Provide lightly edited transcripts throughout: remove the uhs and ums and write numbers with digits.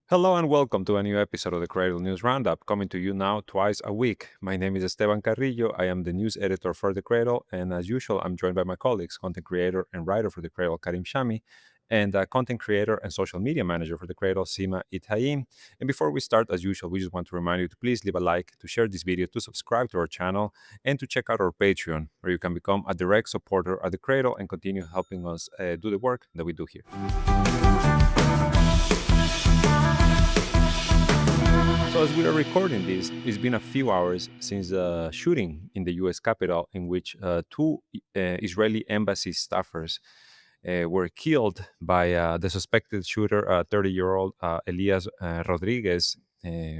Hello and welcome to a new episode of the Cradle News Roundup, coming to you now twice a week. My name is Esteban Carrillo. I am the news editor for the Cradle, and as usual, I'm joined by my colleagues, content creator and writer for the Cradle, Karim Shami, and content creator and social media manager for the Cradle, Sima Ithaim. And before we start, as usual, we just want to remind you to please leave a like, to share this video, to subscribe to our channel, and to check out our Patreon, where you can become a direct supporter of the Cradle and continue helping us do the work that we do here. So, as we are recording this, it's been a few hours since the shooting in the U.S. Capitol, in which two Israeli embassy staffers were killed by the suspected shooter, 30-year-old Elias Rodriguez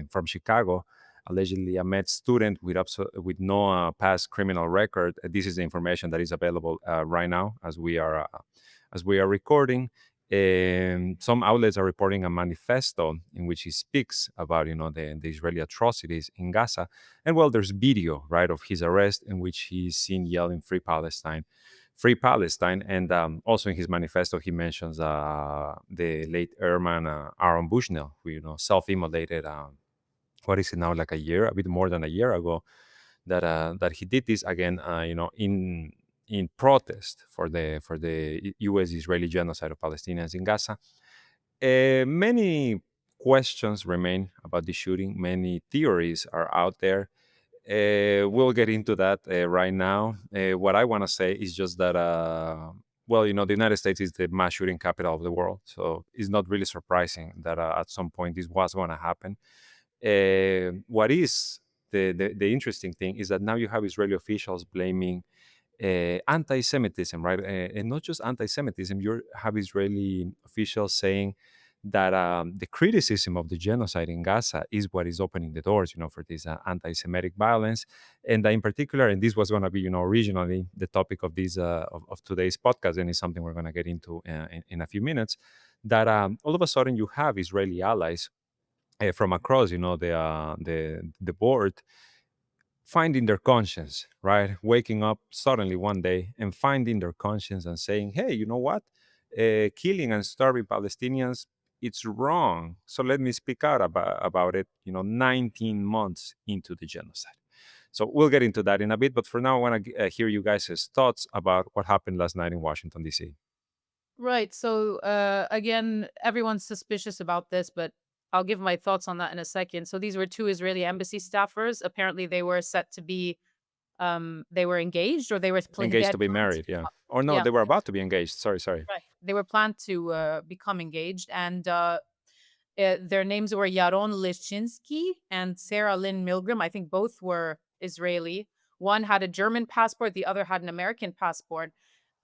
from Chicago, allegedly a med student with no past criminal record. This is the information that is available right now as we are recording. Some outlets are reporting a manifesto in which he speaks about, the Israeli atrocities in Gaza. And well, there's video, right, of his arrest in which he's seen yelling "Free Palestine, Free Palestine." And also in his manifesto, he mentions the late airman Aaron Bushnell, who, self-immolated, what is it now, like a bit more than a year ago, that he did this again, in protest for the U.S.-Israeli genocide of Palestinians in Gaza. Many questions remain about the shooting. Many theories are out there. We'll get into that right now. What I want to say is just that, the United States is the mass shooting capital of the world, so it's not really surprising that at some point this was going to happen. What is the interesting thing is that now you have Israeli officials blaming anti-Semitism, right? And not just anti-Semitism. You have Israeli officials saying that the criticism of the genocide in Gaza is what is opening the doors, for this anti-Semitic violence. And in particular, and this was going to be, originally the topic of this of today's podcast, and it's something we're going to get into in a few minutes. That all of a sudden you have Israeli allies from across, the board, finding their conscience, right? Waking up suddenly one day and finding their conscience and saying, "Hey, you know what? Killing and starving Palestinians, it's wrong. So let me speak out about it." 19 months into the genocide. So we'll get into that in a bit. But for now, I want to hear you guys' thoughts about what happened last night in Washington D.C. Right. So again, everyone's suspicious about this, but I'll give my thoughts on that in a second. So these were two Israeli embassy staffers. Apparently, they were set to be they were engaged, or they Engaged had to be planned married, yeah. Or no, yeah, they were about to be engaged. Sorry. right. They were planned to become engaged, and their names were Yaron Lishinsky and Sarah Lynn Milgram. I think both were Israeli. One had a German passport, the other had an American passport.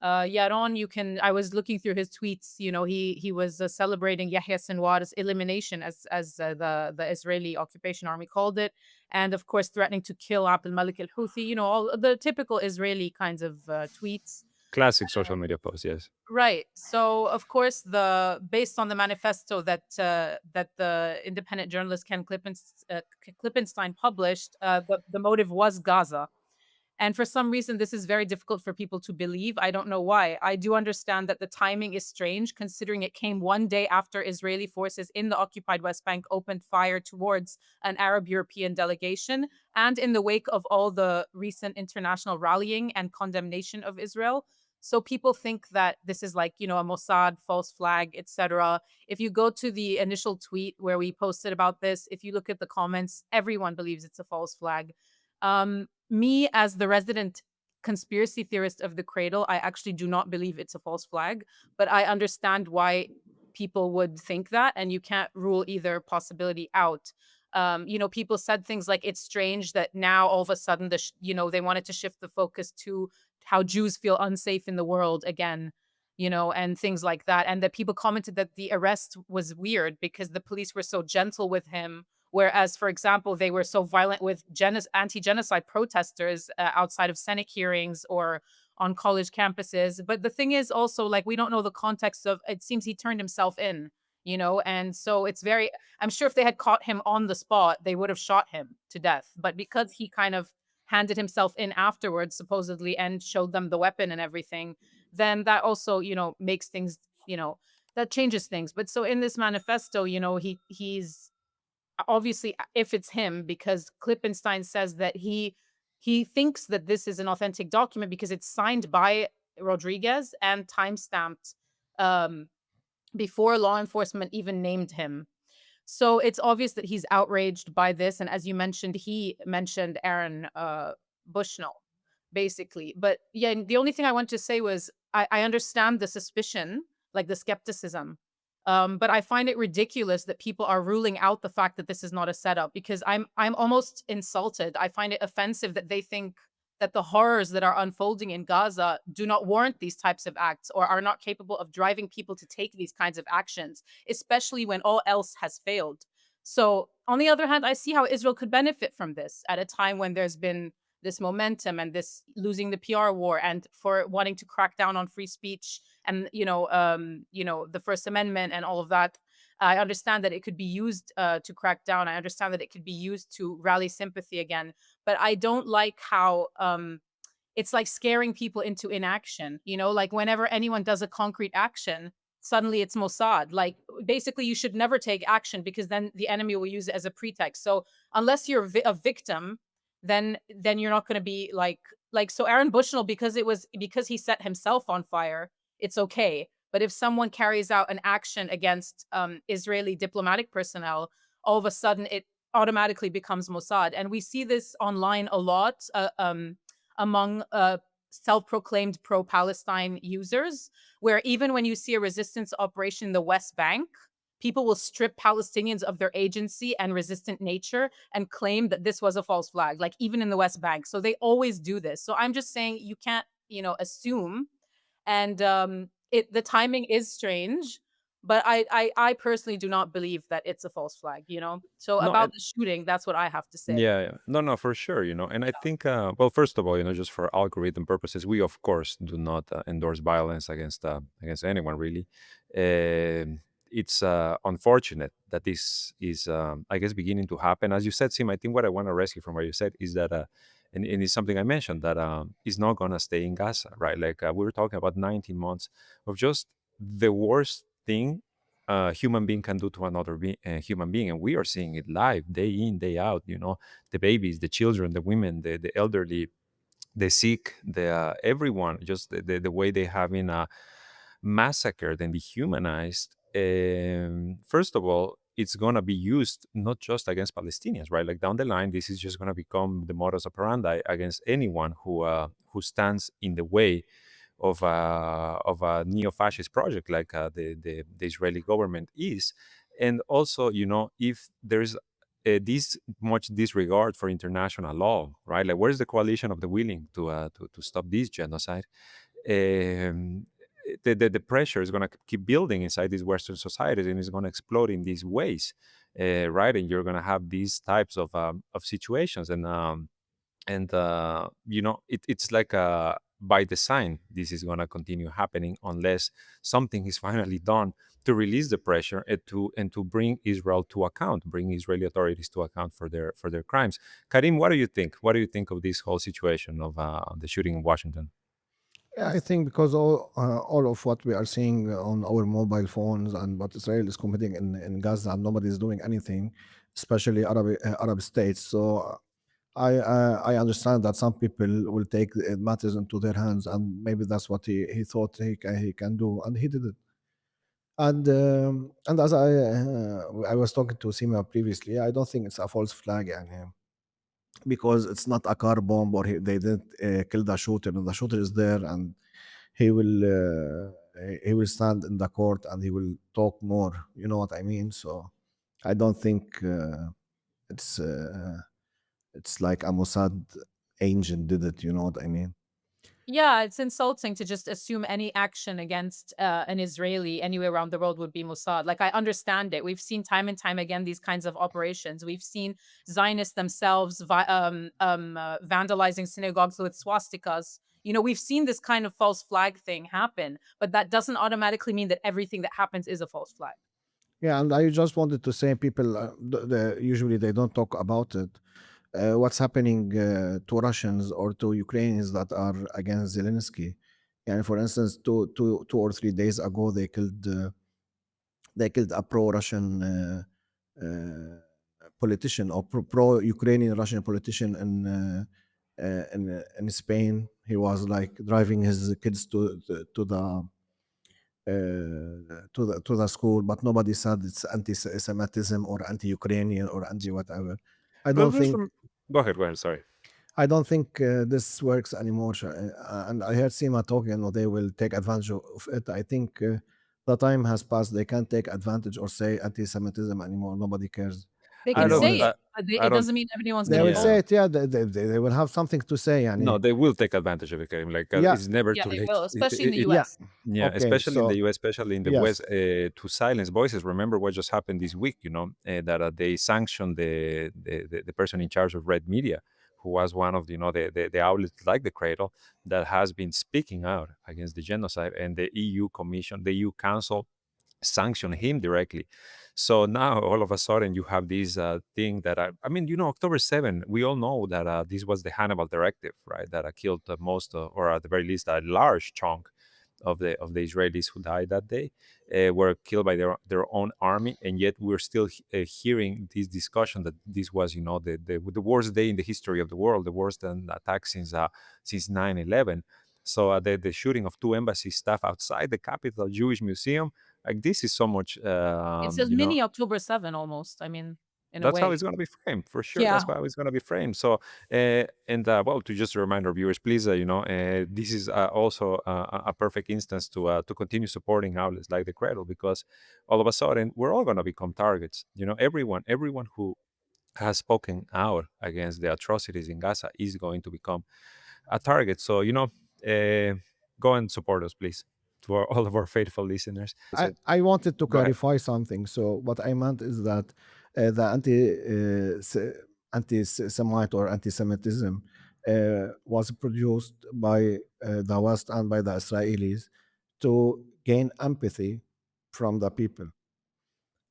Yaron, I was looking through his tweets. He was celebrating Yahya Sinwar's elimination, as the Israeli occupation army called it, and of course threatening to kill Abdul Malik al Houthi. All the typical Israeli kinds of tweets. Classic social media post, yes. Right. So, of course, the based on the manifesto that the independent journalist Klippenstein published, the motive was Gaza. And for some reason, this is very difficult for people to believe. I don't know why. I do understand that the timing is strange, considering it came one day after Israeli forces in the occupied West Bank opened fire towards an Arab European delegation, and in the wake of all the recent international rallying and condemnation of Israel. So people think that this is like, a Mossad false flag, etc. If you go to the initial tweet where we posted about this, if you look at the comments, everyone believes it's a false flag. Me, as the resident conspiracy theorist of the Cradle, I actually do not believe it's a false flag, but I understand why people would think that, and you can't rule either possibility out. People said things like it's strange that now all of a sudden they wanted to shift the focus to how Jews feel unsafe in the world again, and things like that, and that people commented that the arrest was weird because the police were so gentle with him. Whereas, for example, they were so violent with anti-genocide protesters outside of Senate hearings or on college campuses. But the thing is also, like, we don't know the context of it. Seems he turned himself in, and so it's very, I'm sure if they had caught him on the spot, they would have shot him to death. But because he kind of handed himself in afterwards, supposedly, and showed them the weapon and everything, then that also, makes things, that changes things. But so in this manifesto, he's obviously, if it's him, because Klippenstein says that he thinks that this is an authentic document because it's signed by Rodriguez and time-stamped um, before law enforcement even named him. So it's obvious that he's outraged by this, and as you mentioned, he mentioned Aaron Bushnell, basically. But yeah, and the only thing I want to say was I understand the suspicion, like the skepticism, but I find it ridiculous that people are ruling out the fact that this is not a setup because I'm almost insulted. I find it offensive that they think that the horrors that are unfolding in Gaza do not warrant these types of acts or are not capable of driving people to take these kinds of actions, especially when all else has failed. So, on the other hand, I see how Israel could benefit from this at a time when there's been this momentum and this losing the PR war and for wanting to crack down on free speech and the First Amendment and all of that. I understand that it could be used to crack down. I understand that it could be used to rally sympathy again, but I don't like how it's like scaring people into inaction, like whenever anyone does a concrete action, suddenly it's Mossad. Like basically you should never take action because then the enemy will use it as a pretext. So unless you're a victim, then you're not going to be like so Aaron Bushnell because he set himself on fire, it's okay. But if someone carries out an action against Israeli diplomatic personnel, all of a sudden it automatically becomes Mossad. And we see this online a lot. Among self-proclaimed pro-Palestine users, where even when you see a resistance operation in the West Bank, people will strip Palestinians of their agency and resistant nature and claim that this was a false flag, like even in the West Bank. So they always do this. So I'm just saying you can't, assume. And the timing is strange, but I personally do not believe that it's a false flag. So No, about the shooting, that's what I have to say. yeah, yeah. No, no, for sure, and I think, well, first of all, just for algorithm purposes, we of course do not endorse violence against anyone, really. It's unfortunate that this is, I guess, beginning to happen. As you said, Sim, I think what I want to rescue from what you said is that, and it's something I mentioned that is not gonna stay in Gaza, right? Like we were talking about 19 months of just the worst thing human being can do to another human being, and we are seeing it live, day in, day out. The babies, the children, the women, the elderly, the sick, the everyone, just the way they have been massacred and dehumanized. First of all, it's gonna be used not just against Palestinians, right? Like down the line, this is just gonna become the modus operandi against anyone who stands in the way of a neo-fascist project like the Israeli government is. And also, if there's this much disregard for international law, right? Like, where's the coalition of the willing to stop this genocide? um, the pressure is going to keep building inside these Western societies, and it's going to explode in these ways, right? And you're going to have these types of situations, and it's like by design this is going to continue happening unless something is finally done to release the pressure and to bring Israel to account, bring Israeli authorities to account for their crimes. Karim, what do you think of this whole situation of the shooting in Washington? Yeah, I think because all of what we are seeing on our mobile phones and what Israel is committing in Gaza, and nobody is doing anything, especially Arab states. So I understand that some people will take matters into their hands, and maybe that's what he thought he can do, and he did it. And as I was talking to Sima previously, I don't think it's a false flag, and because it's not a car bomb, or they didn't kill the shooter, and the shooter is there, and he will stand in the court and he will talk more. You know what I mean? So I don't think it's uh, it's like a Mossad agent did it. You know what I mean? Yeah, it's insulting to just assume any action against an Israeli anywhere around the world would be Mossad. Like, I understand it. We've seen time and time again these kinds of operations. We've seen Zionists themselves vandalizing synagogues with swastikas. We've seen this kind of false flag thing happen, but that doesn't automatically mean that everything that happens is a false flag. Yeah, and I just wanted to say, people usually they don't talk about it. What's happening to Russians or to Ukrainians that are against Zelensky? And for instance, two or 3 days ago, they killed they killed a pro-Russian uh, politician or pro-Ukrainian Russian politician in Spain. He was like driving his kids to the school, but nobody said it's anti-Semitism or anti-Ukrainian or anti-whatever. I But don't think go ahead. Go ahead. Sorry. I don't think this works anymore. And I heard Sima talking, they will take advantage of it. I think the time has passed. They can't take advantage or say anti-Semitism anymore. Nobody cares, They to I can be don't. say honest. it, but I it don't. doesn't mean everyone's They gonna will fall. say Yeah. it, yeah. They will have something to say, No, yani. they will take advantage of it, Karim. Like Yeah, it's never Yeah, too they late. will, especially in the yeah. US. Yeah, Okay, especially in the so U.S., especially in the yes, West, to silence voices. Remember what just happened this week? That they sanctioned the person in charge of Red Media, who was one of the outlets like the Cradle that has been speaking out against the genocide, and the EU Commission, the EU Council sanction him directly. So now all of a sudden you have this thing that I mean, October 7, we all know that this was the Hannibal Directive, right? That killed most, or at the very least, a large chunk of the Israelis who died that day were killed by their own army, and yet we're still hearing this discussion that this was, the worst day in the history of the world, the worst attack since 9/11. So the shooting of two embassy staff outside the Capital Jewish Museum, like this is so much, It's a mini October 7 almost, I mean, in a that's how way. it's going to be framed for sure. That's Yeah. how it's going to be framed. So and well, to just remind our viewers, please, this is also a perfect instance to continue supporting outlets like the Cradle, because all of a sudden we're all going to become targets. Everyone who has spoken out against the atrocities in Gaza is going to become a target. So go and support us, please, to all of our faithful listeners. I wanted to Go ahead. clarify something. So what I meant is that the anti-Semite or anti-Semitism was produced by the West and by the Israelis to gain empathy from the people.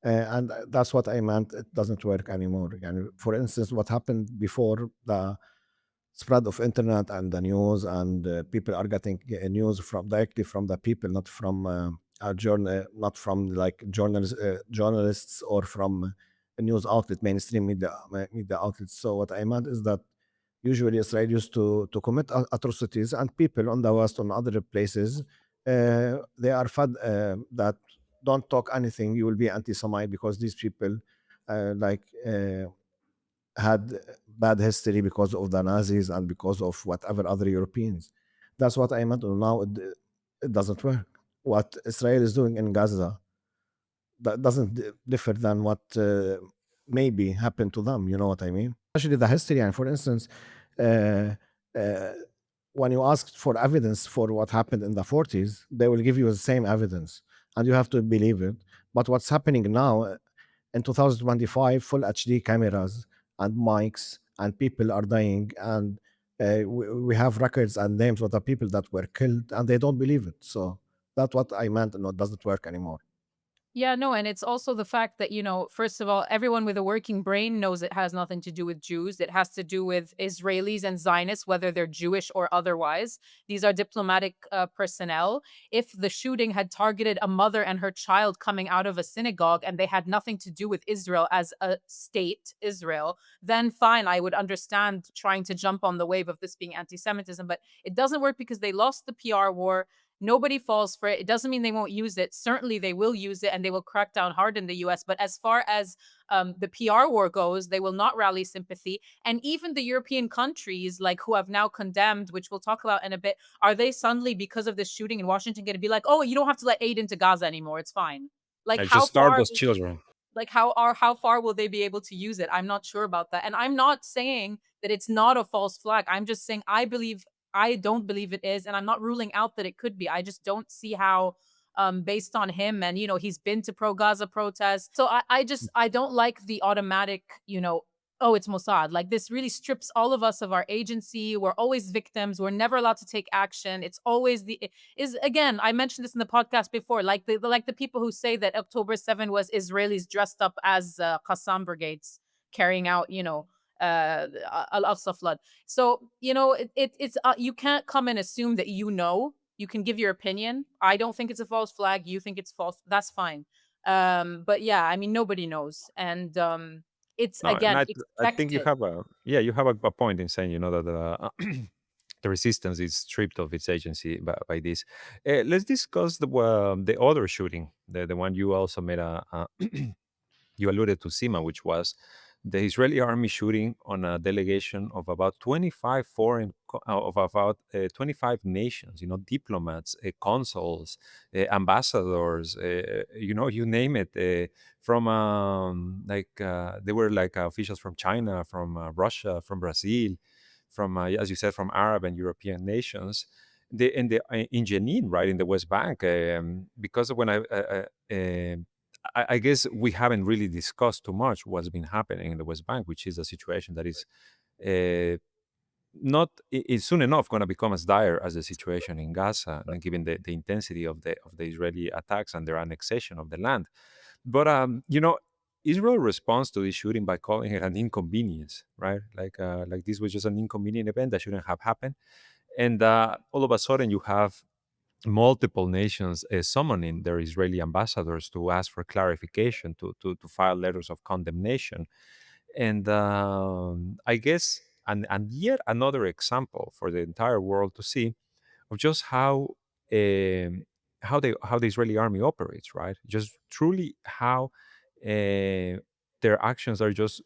And that's what I meant. It doesn't work anymore. And for instance, what happened before the spread of internet and the news, and people are getting news from directly from the people, not from a journal, not from like journalists or from a news outlet, mainstream media outlets. So what I meant is that usually Israel used to commit atrocities, and people on the West, on other places, they are fed that don't talk anything, you will be anti-Semite, because these people like had bad history because of the Nazis and because of whatever other Europeans. That's what I meant. Now it doesn't work. What Israel is doing in Gaza, that doesn't differ than what maybe happened to them. You know what I mean? Especially the history. And for instance, uh, uh, when you ask for evidence for what happened in the 40s, they will give you the same evidence, and you have to believe it. But what's happening now in 2025, full HD cameras and mics, and people are dying, and we have records and names of the people that were killed, and they don't believe it. So that's what I meant. No, it doesn't work anymore. Yeah, no, and it's also the fact that, first of all, everyone with a working brain knows it has nothing to do with Jews. It has to do with Israelis and Zionists, whether they're Jewish or otherwise. These are diplomatic personnel. If the shooting had targeted a mother and her child coming out of a synagogue and they had nothing to do with Israel as a state, Israel, then fine, I would understand trying to jump on the wave of this being anti Semitism. But it doesn't work because they lost the PR war. Nobody falls for it. It doesn't mean they won't use it. Certainly, they will use it and they will crack down hard in the US. But as far as the PR war goes, they will not rally sympathy. And even the European countries, like who have now condemned, which we'll talk about in a bit, are they suddenly, because of this shooting in Washington, going to be like, oh, you don't have to let aid into Gaza anymore? It's fine. Like, I how just start far those children. like how far will they be able to use it? I'm not sure about that. And I'm not saying that it's not a false flag. I'm just saying I don't believe it is, and I'm not ruling out that it could be. I just don't see how, based on him, and he's been to pro Gaza protests. So I don't like the automatic, oh, it's Mossad. Like, this really strips all of us of our agency. We're always victims. We're never allowed to take action. It's always is again, I mentioned this in the podcast before, like the people who say that October 7 was Israelis dressed up as Qassam brigades carrying out, Al-Aqsa flood. So, it's you can't come and assume that you can give your opinion. I don't think it's a false flag. You think it's false. That's fine. But yeah, I mean, nobody knows, and it's No, and again I think you expected. have a you have a point in saying, that the resistance is stripped of its agency by this. Let's discuss the other shooting, the one you also made a you alluded to, Sima, which was the Israeli army shooting on a delegation of about 25 of about 25 nations, diplomats, consuls, ambassadors, you name it, from like they were like officials from China, from Russia, from Brazil, from as you said, from Arab and European nations. In Jenin, right in the West Bank, because when I guess we haven't really discussed too much what's been happening in the West Bank, which is a situation that is uh, not is soon enough going to become as dire as the situation in Gaza, and given the intensity of the Israeli attacks and their annexation of the land. But Israel responds to this shooting by calling it an inconvenience, right? Like this was just an inconvenient event that shouldn't have happened, and all of a sudden you have multiple nations summoning their Israeli ambassadors to ask for clarification, to file letters of condemnation. And I guess, and yet another example for the entire world to see of just how the Israeli army operates, right? Just truly how their actions are just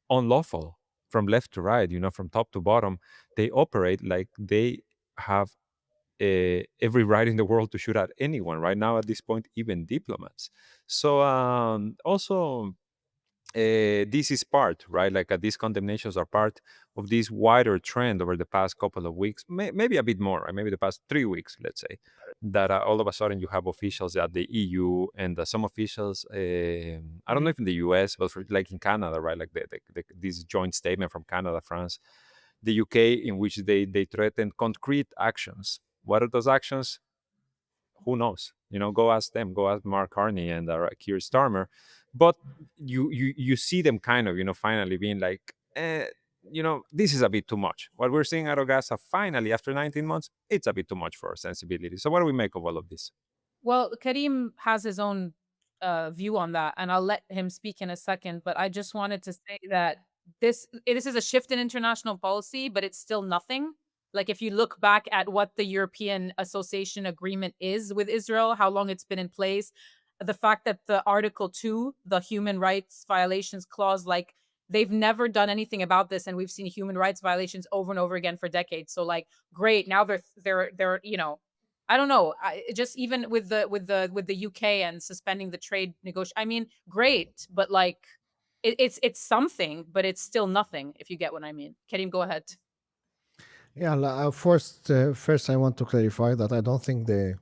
unlawful from left to right, from top to bottom. They operate like they have every right in the world to shoot at anyone right now at this point, even diplomats. So also this is part, right, like these condemnations are part of this wider trend over the past couple of weeks, maybe a bit more, right? Maybe the past 3 weeks, let's say, that all of a sudden you have officials at the EU and some officials, I don't know Mhm. if in the US, but like in Canada, right, like this joint statement from Canada, France, the UK, in which they threaten concrete actions. What are those actions? Who knows? Go ask them. Go ask Mark Carney and Keir Starmer. But you see them kind of, finally being like, this is a bit too much. What we're seeing out of Gaza, finally after 19 months, it's a bit too much for our sensibility. So what do we make of all of this? Well, Karim has his own view on that, and I'll let him speak in a second. But I just wanted to say that this is a shift in international policy, but it's still nothing. Like if you look back at what the European Association Agreement is with Israel, how long it's been in place, the fact that the Article 2, the human rights violations clause, like they've never done anything about this, and we've seen human rights violations over and over again for decades. So like, great, now they're I don't know. Just even with the UK and suspending the trade negotiation. I mean, great, but like, it's something, but it's still nothing. If you get what I mean. Karim, go ahead. Yeah, first I want to clarify that I don't think they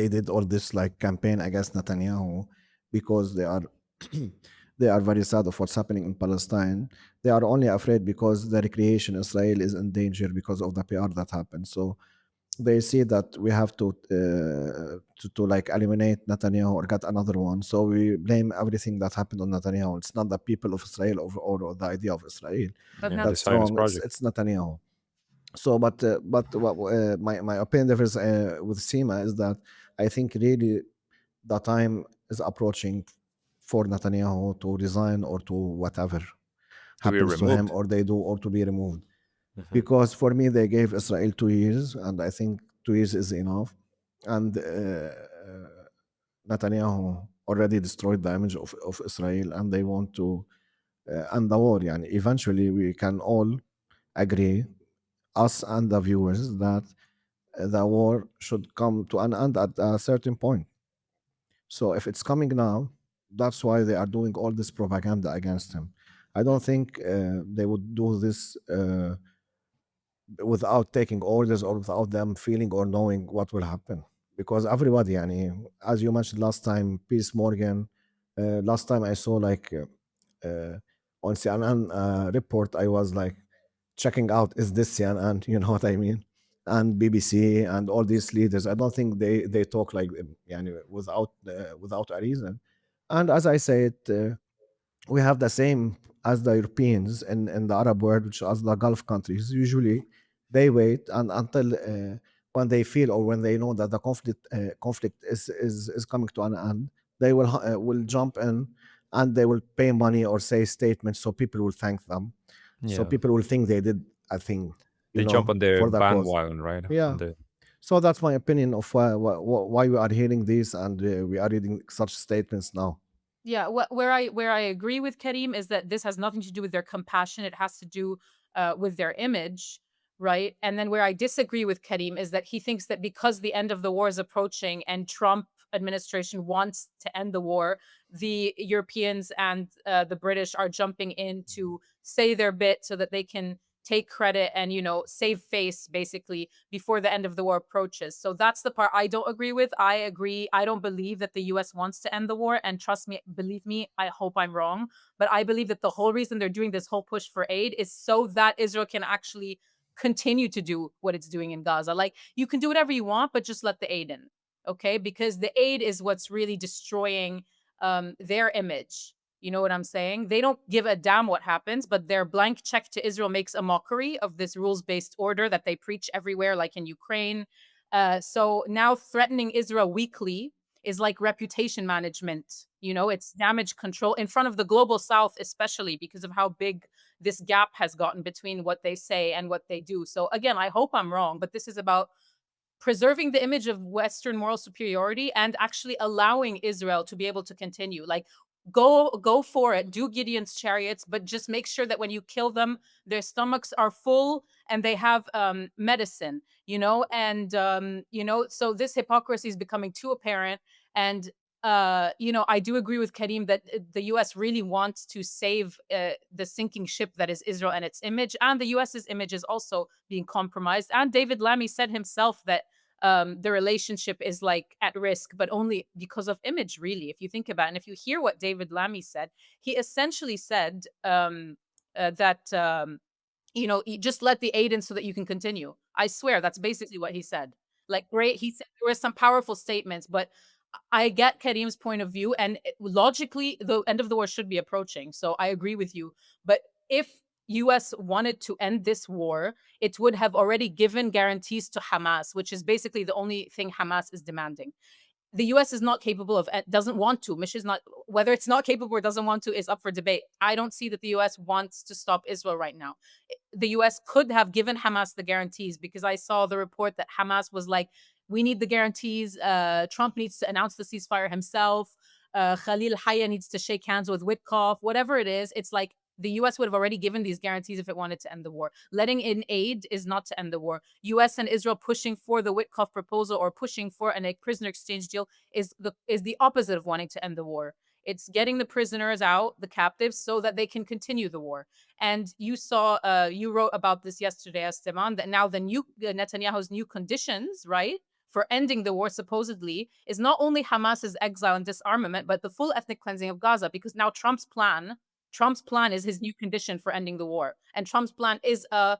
did all this like campaign against Netanyahu because they are they are very sad of what's happening in Palestine. They are only afraid because the recreation Israel is in danger because of the PR that happened. So they see that we have to like eliminate Netanyahu or get another one. So we blame everything that happened on Netanyahu. It's not the people of Israel or the idea of Israel But Yeah, not the that's Zionist wrong. project. It's Netanyahu. So, my opinion differs with Sima is that I think really the time is approaching for Netanyahu to resign or to whatever To be happens to him removed. or they do or to be removed. Mhm. Because for me, they gave Israel 2 years, and I think 2 years is enough. And Netanyahu already destroyed the image of Israel, and they want to end the war. Yani eventually, we can all agree, us and the viewers, that the war should come to an end at a certain point. So if it's coming now, that's why they are doing all this propaganda against him. I don't think they would do this without taking orders or without them feeling or knowing what will happen. Because everybody, yani, as you mentioned last time, Piers Morgan, last time I saw like on CNN report, I was like checking out, is this CNN? You know what I mean? And BBC and all these leaders, I don't think they talk like yani, without a reason. And as I said, we have the same as the Europeans in the Arab world, which as the Gulf countries. Usually, they wait and until when they feel or when they know that the conflict is coming to an end, they will jump in, and they will pay money or say statements, so people will thank them, so Yeah, people will think they did a thing, they jump on the for the cause. bandwagon, right? Yeah. On the So that's my opinion of why we are hearing this, and we are reading such statements now. Yeah, where I agree with Karim is that this has nothing to do with their compassion. It has to do with their image, right? And then where I disagree with Karim is that he thinks that because the end of the war is approaching and Trump administration wants to end the war, the Europeans and the British are jumping in to say their bit so that they can take credit and save face basically before the end of the war approaches. So that's the part I don't agree with. I agree, I don't believe that the US wants to end the war, and trust me, believe me, I hope I'm wrong, but I believe that the whole reason they're doing this whole push for aid is so that Israel can actually continue to do what it's doing in Gaza. Like, you can do whatever you want, but just let the aid in. Okay, because the aid is what's really destroying their image. You know what I'm saying? They don't give a damn what happens, but their blank check to Israel makes a mockery of this rules based order that they preach everywhere, like in Ukraine. So now threatening Israel weekly is like reputation management. It's damage control in front of the global south, especially because of how big this gap has gotten between what they say and what they do. So, again, I hope I'm wrong, but this is about preserving the image of Western moral superiority and actually allowing Israel to be able to continue. Like, go for it, do Gideon's chariots, but just make sure that when you kill them, their stomachs are full and they have medicine, and so this hypocrisy is becoming too apparent. And I do agree with Karim that the US really wants to save the sinking ship that is Israel and its image, and the US's image is also being compromised. And David Lammy said himself that the relationship is like at risk, but only because of image, really, if you think about it. And if you hear what David Lammy said, he essentially said that you just let the aid in so that you can continue. I swear that's basically what he said. Like, great, he said there were some powerful statements, but I get Karim's point of view, and logically, the end of the war should be approaching. So I agree with you. But if US wanted to end this war, it would have already given guarantees to Hamas, which is basically the only thing Hamas is demanding. The US is not capable of, doesn't want to. Mish is not, whether it's not capable or doesn't want to is up for debate. I don't see that the US wants to stop Israel right now. The US could have given Hamas the guarantees, because I saw the report that Hamas was like, we need the guarantees. Trump needs to announce the ceasefire himself. Khalil Haya needs to shake hands with Witkoff, whatever it is. It's like the US would have already given these guarantees if it wanted to end the war. Letting in aid is not to end the war. US and Israel pushing for the Witkoff proposal or pushing for a prisoner exchange deal is the opposite of wanting to end the war. It's getting the prisoners out, the captives, so that they can continue the war. And you wrote about this yesterday, Esteban, that now the new Netanyahu's new conditions, right, for ending the war supposedly is not only Hamas's exile and disarmament, but the full ethnic cleansing of Gaza. Because now Trump's plan is his new condition for ending the war, and Trump's plan is an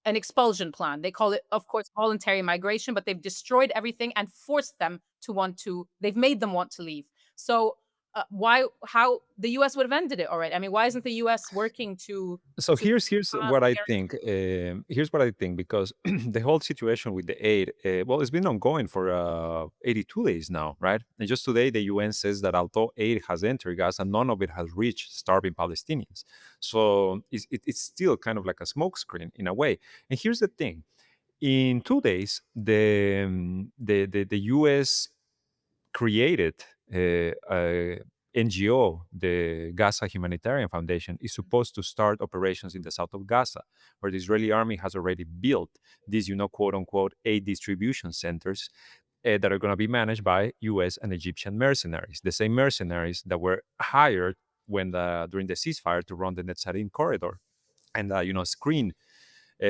expulsion plan. They call it, of course, voluntary migration, but they've destroyed everything and forced them to they've made them want to leave. So how the US would have ended it already? I mean, why isn't the US working to So to here's have what I guarantees? think. Here's what I think, because the whole situation with the aid, well, it's been ongoing for 82 days now, right? And just today, the UN says that although aid has entered Gaza, none of it has reached starving Palestinians. So it's still kind of like a smokescreen in a way. And here's the thing: in 2 days, the US created a NGO, the Gaza Humanitarian Foundation, is supposed to start operations in the south of Gaza, where the Israeli army has already built these, quote unquote, aid distribution centers that are going to be managed by US and Egyptian mercenaries, the same mercenaries that were hired during the ceasefire to run the Netzarim corridor and, screen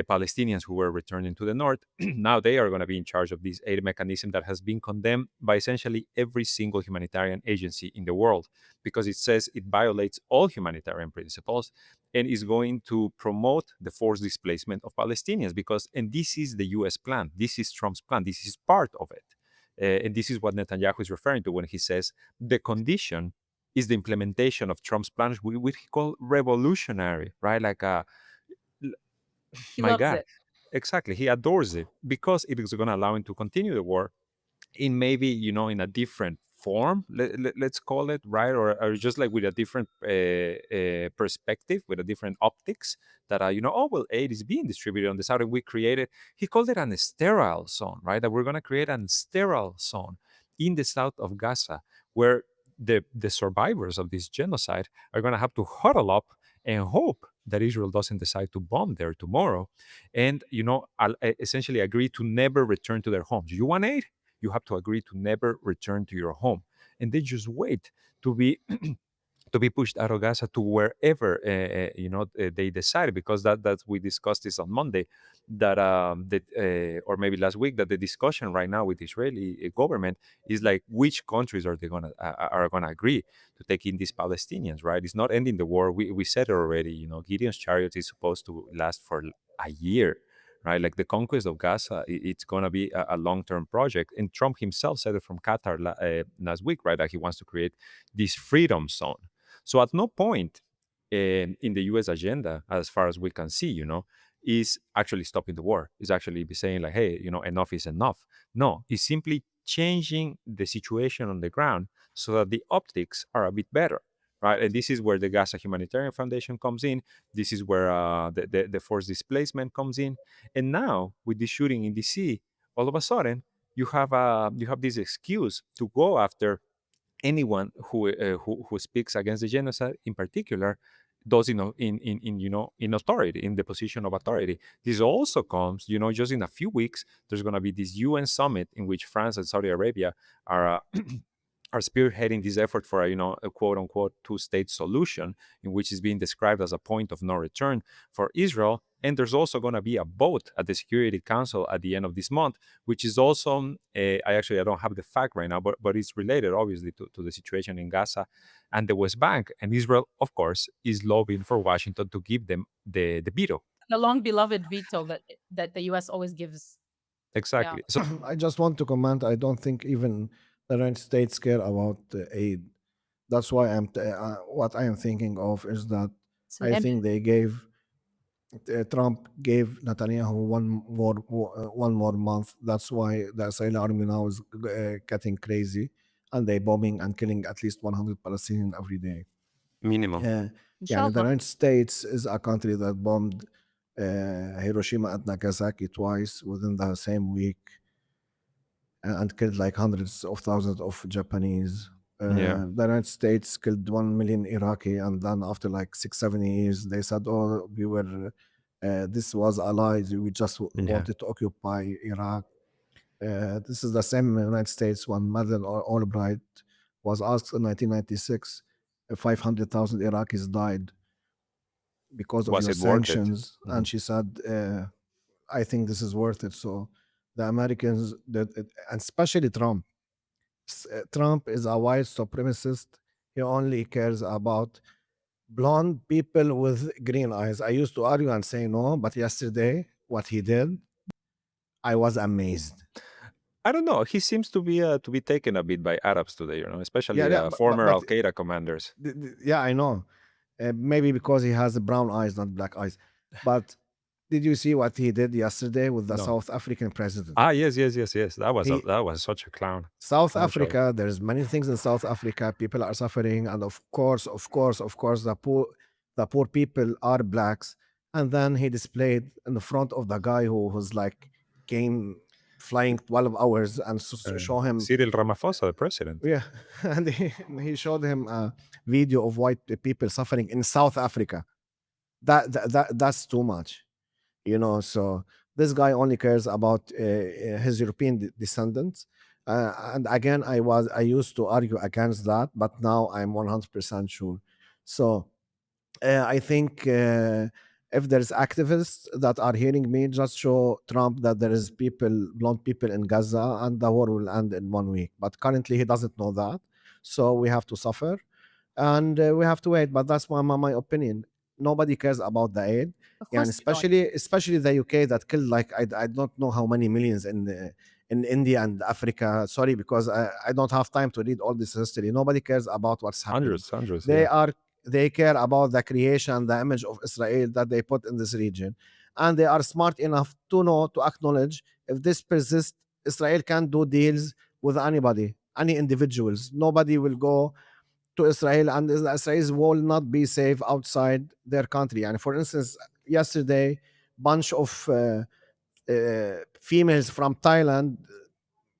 Palestinians who were returning to the north. Now they are going to be in charge of this aid mechanism that has been condemned by essentially every single humanitarian agency in the world, because it says it violates all humanitarian principles and is going to promote the forced displacement of Palestinians. And this is the US plan, this is Trump's plan, this is part of it. And this is what Netanyahu is referring to when he says the condition is the implementation of Trump's plan, which he called revolutionary, right? Like He my loves God. it. Exactly. He adores it because it is going to allow him to continue the war in maybe, in a different form, let's call it, right? Or just like with a different perspective, with a different optics, that oh well, aid is being distributed on the south, and we created, he called it an sterile zone, right? That we're going to create an sterile zone in the south of Gaza, where the survivors of this genocide are going to have to huddle up and hope that Israel doesn't decide to bomb there tomorrow, and essentially agree to never return to their homes. You want aid? You have to agree to never return to your home, and they just wait to be to be pushed out of Gaza to wherever they decide, because that we discussed this on Monday, that or maybe last week, that the discussion right now with the Israeli government is like, which countries are they gonna are gonna agree to take in these Palestinians, right? It's not ending the war. We said it already. Gideon's chariot is supposed to last for a year. Right, like the conquest of Gaza, it's going to be a long-term project. And Trump himself said it from Qatar last week, right, that he wants to create this freedom zone. So at no point in the U.S. agenda, as far as we can see, is actually stopping the war. Is actually be saying like, hey, enough is enough. No, it's simply changing the situation on the ground so that the optics are a bit better, right? And this is where the Gaza Humanitarian Foundation comes in. This is where the forced displacement comes in. And now with the shooting in D.C., all of a sudden you have this excuse to go after anyone who speaks against the genocide, in particular, those in authority, in the position of authority. This also comes, just in a few weeks. There's going to be this UN summit in which France and Saudi Arabia are are spearheading this effort for a quote unquote two-state solution, in which is being described as a point of no return for Israel. And there's also going to be a vote at the Security Council at the end of this month, which is also, I don't have the fact right now, but it's related obviously to the situation in Gaza and the West Bank. And Israel, of course, is lobbying for Washington to give them the veto. The long beloved veto that the US always gives. Yeah. Exactly. So I just want to comment. I don't think even the United States care about aid. That's why what I am thinking of is that It's an I image. think they gave Trump gave Netanyahu one more month. That's why the Israeli army now is getting crazy, and they bombing and killing at least 100 Palestinians every day. minimum. Yeah, yeah. The Inshallah. United States is a country that bombed Hiroshima and Nagasaki twice within the same week, and killed like hundreds of thousands of Japanese. Yeah. The United States killed 1 million Iraqi, and then after like 6-7 years, they said, "Oh, we were this was allies. We just Yeah. wanted to occupy Iraq." This is the same United States when Madeleine Albright was asked in 1996, 500,000 Iraqis died because of Was your it worth it? sanctions, and Mhm. she said, "I think this is worth it." So the Americans, and especially Trump. Trump is a white supremacist. He only cares about blonde people with green eyes. I used to argue and say no, but yesterday, what he did, I was amazed. I don't know. He seems to be taken a bit by Arabs today, Yeah, especially yeah, former Al Qaeda commanders. yeah, I know. Maybe because he has brown eyes, not black eyes. But did you see what he did yesterday with the No. South African president? Ah, yes, yes, yes, yes. He That was such a South clown show. Africa, there's many things in South Africa. People are suffering, and of course, the poor people are blacks. And then he displayed in the front of the guy who was like came flying 12 hours and show him, Cyril Ramaphosa, the president. yeah, and he showed him a video of white people suffering in South Africa. That's too much, so this guy only cares about his European descendants. And again, I used to argue against that, but now I'm 100% sure. So I think if there's activists that are hearing me, just show Trump that there is blonde people in Gaza, and the war will end in 1 week. But currently, he doesn't know that, so we have to suffer, and we have to wait. But that's my opinion. Nobody cares about the aid, Of yeah, and course they don't. especially the UK that killed like I don't know how many millions in India and Africa. Sorry, because I don't have time to read all this history. Nobody cares about what's happening. Hundreds, They yeah. are they care about the creation, the image of Israel that they put in this region, and they are smart enough to know to acknowledge if this persists, Israel can't do deals with anybody. any individuals. Nobody will go to Israel, and the Israelis will not be safe outside their country. And for instance, yesterday, bunch of females from Thailand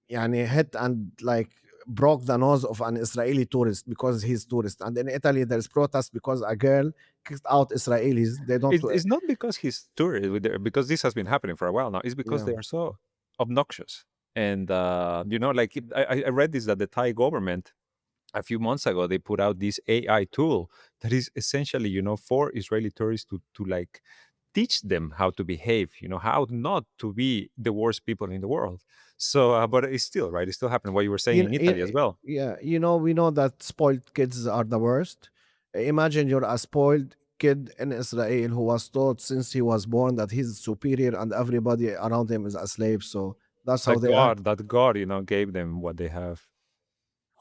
يعني hit and like broke the nose of an Israeli tourist because he's tourist. And in Italy, there's protest because a girl kicked out Israelis. They don't. It's not because he's tourist, because this has been happening for a while now. It's because Yeah, they are so obnoxious. And like I read this, that the Thai government a few months ago, they put out this AI tool that is essentially, for Israeli tourists to like teach them how to behave, how not to be the worst people in the world. So, but it's still right. It's still happening. What you were saying in Italy as well. yeah. We know that spoiled kids are the worst. Imagine you're a spoiled kid in Israel who was taught since he was born that he's superior and everybody around him is a slave. So that's how they act. That God, gave them what they have,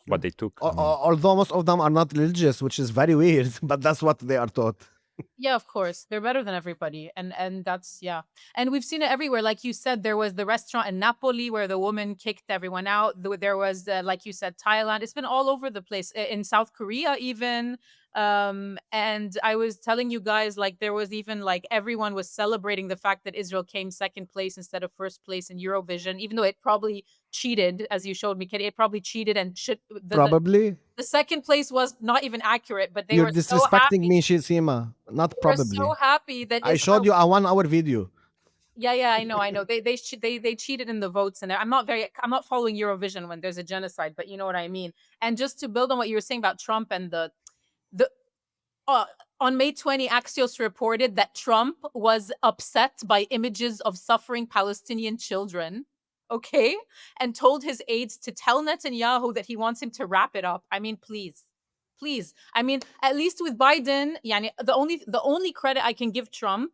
what they took. I mean, Although most of them are not religious, which is very weird, but that's what they are taught. Yeah, of course. They're better than everybody. And that's yeah. And we've seen it everywhere. Like you said, there was the restaurant in Napoli where the woman kicked everyone out. There was like you said, Thailand. It's been all over the place. In South Korea even. And I was telling you guys, like, there was even like everyone was celebrating the fact that Israel came second place instead of first place in Eurovision, even though it probably cheated, as you showed me, Kitty. It probably cheated and should Probably. the second place was not even accurate, but they You're were so disrespecting happy. me, Shizima. Not They were so probably. happy that I showed Israel. you a 1 hour video. Yeah, yeah, I know. They cheated in the votes, and I'm not following Eurovision when there's a genocide, but you know what I mean. And just to build on what you were saying about Trump and the uh, on May 20, Axios reported that Trump was upset by images of suffering Palestinian children, okay, and told his aides to tell Netanyahu that he wants him to wrap it up. I mean, please. Please. I mean, at least with Biden, yani, the only credit I can give Trump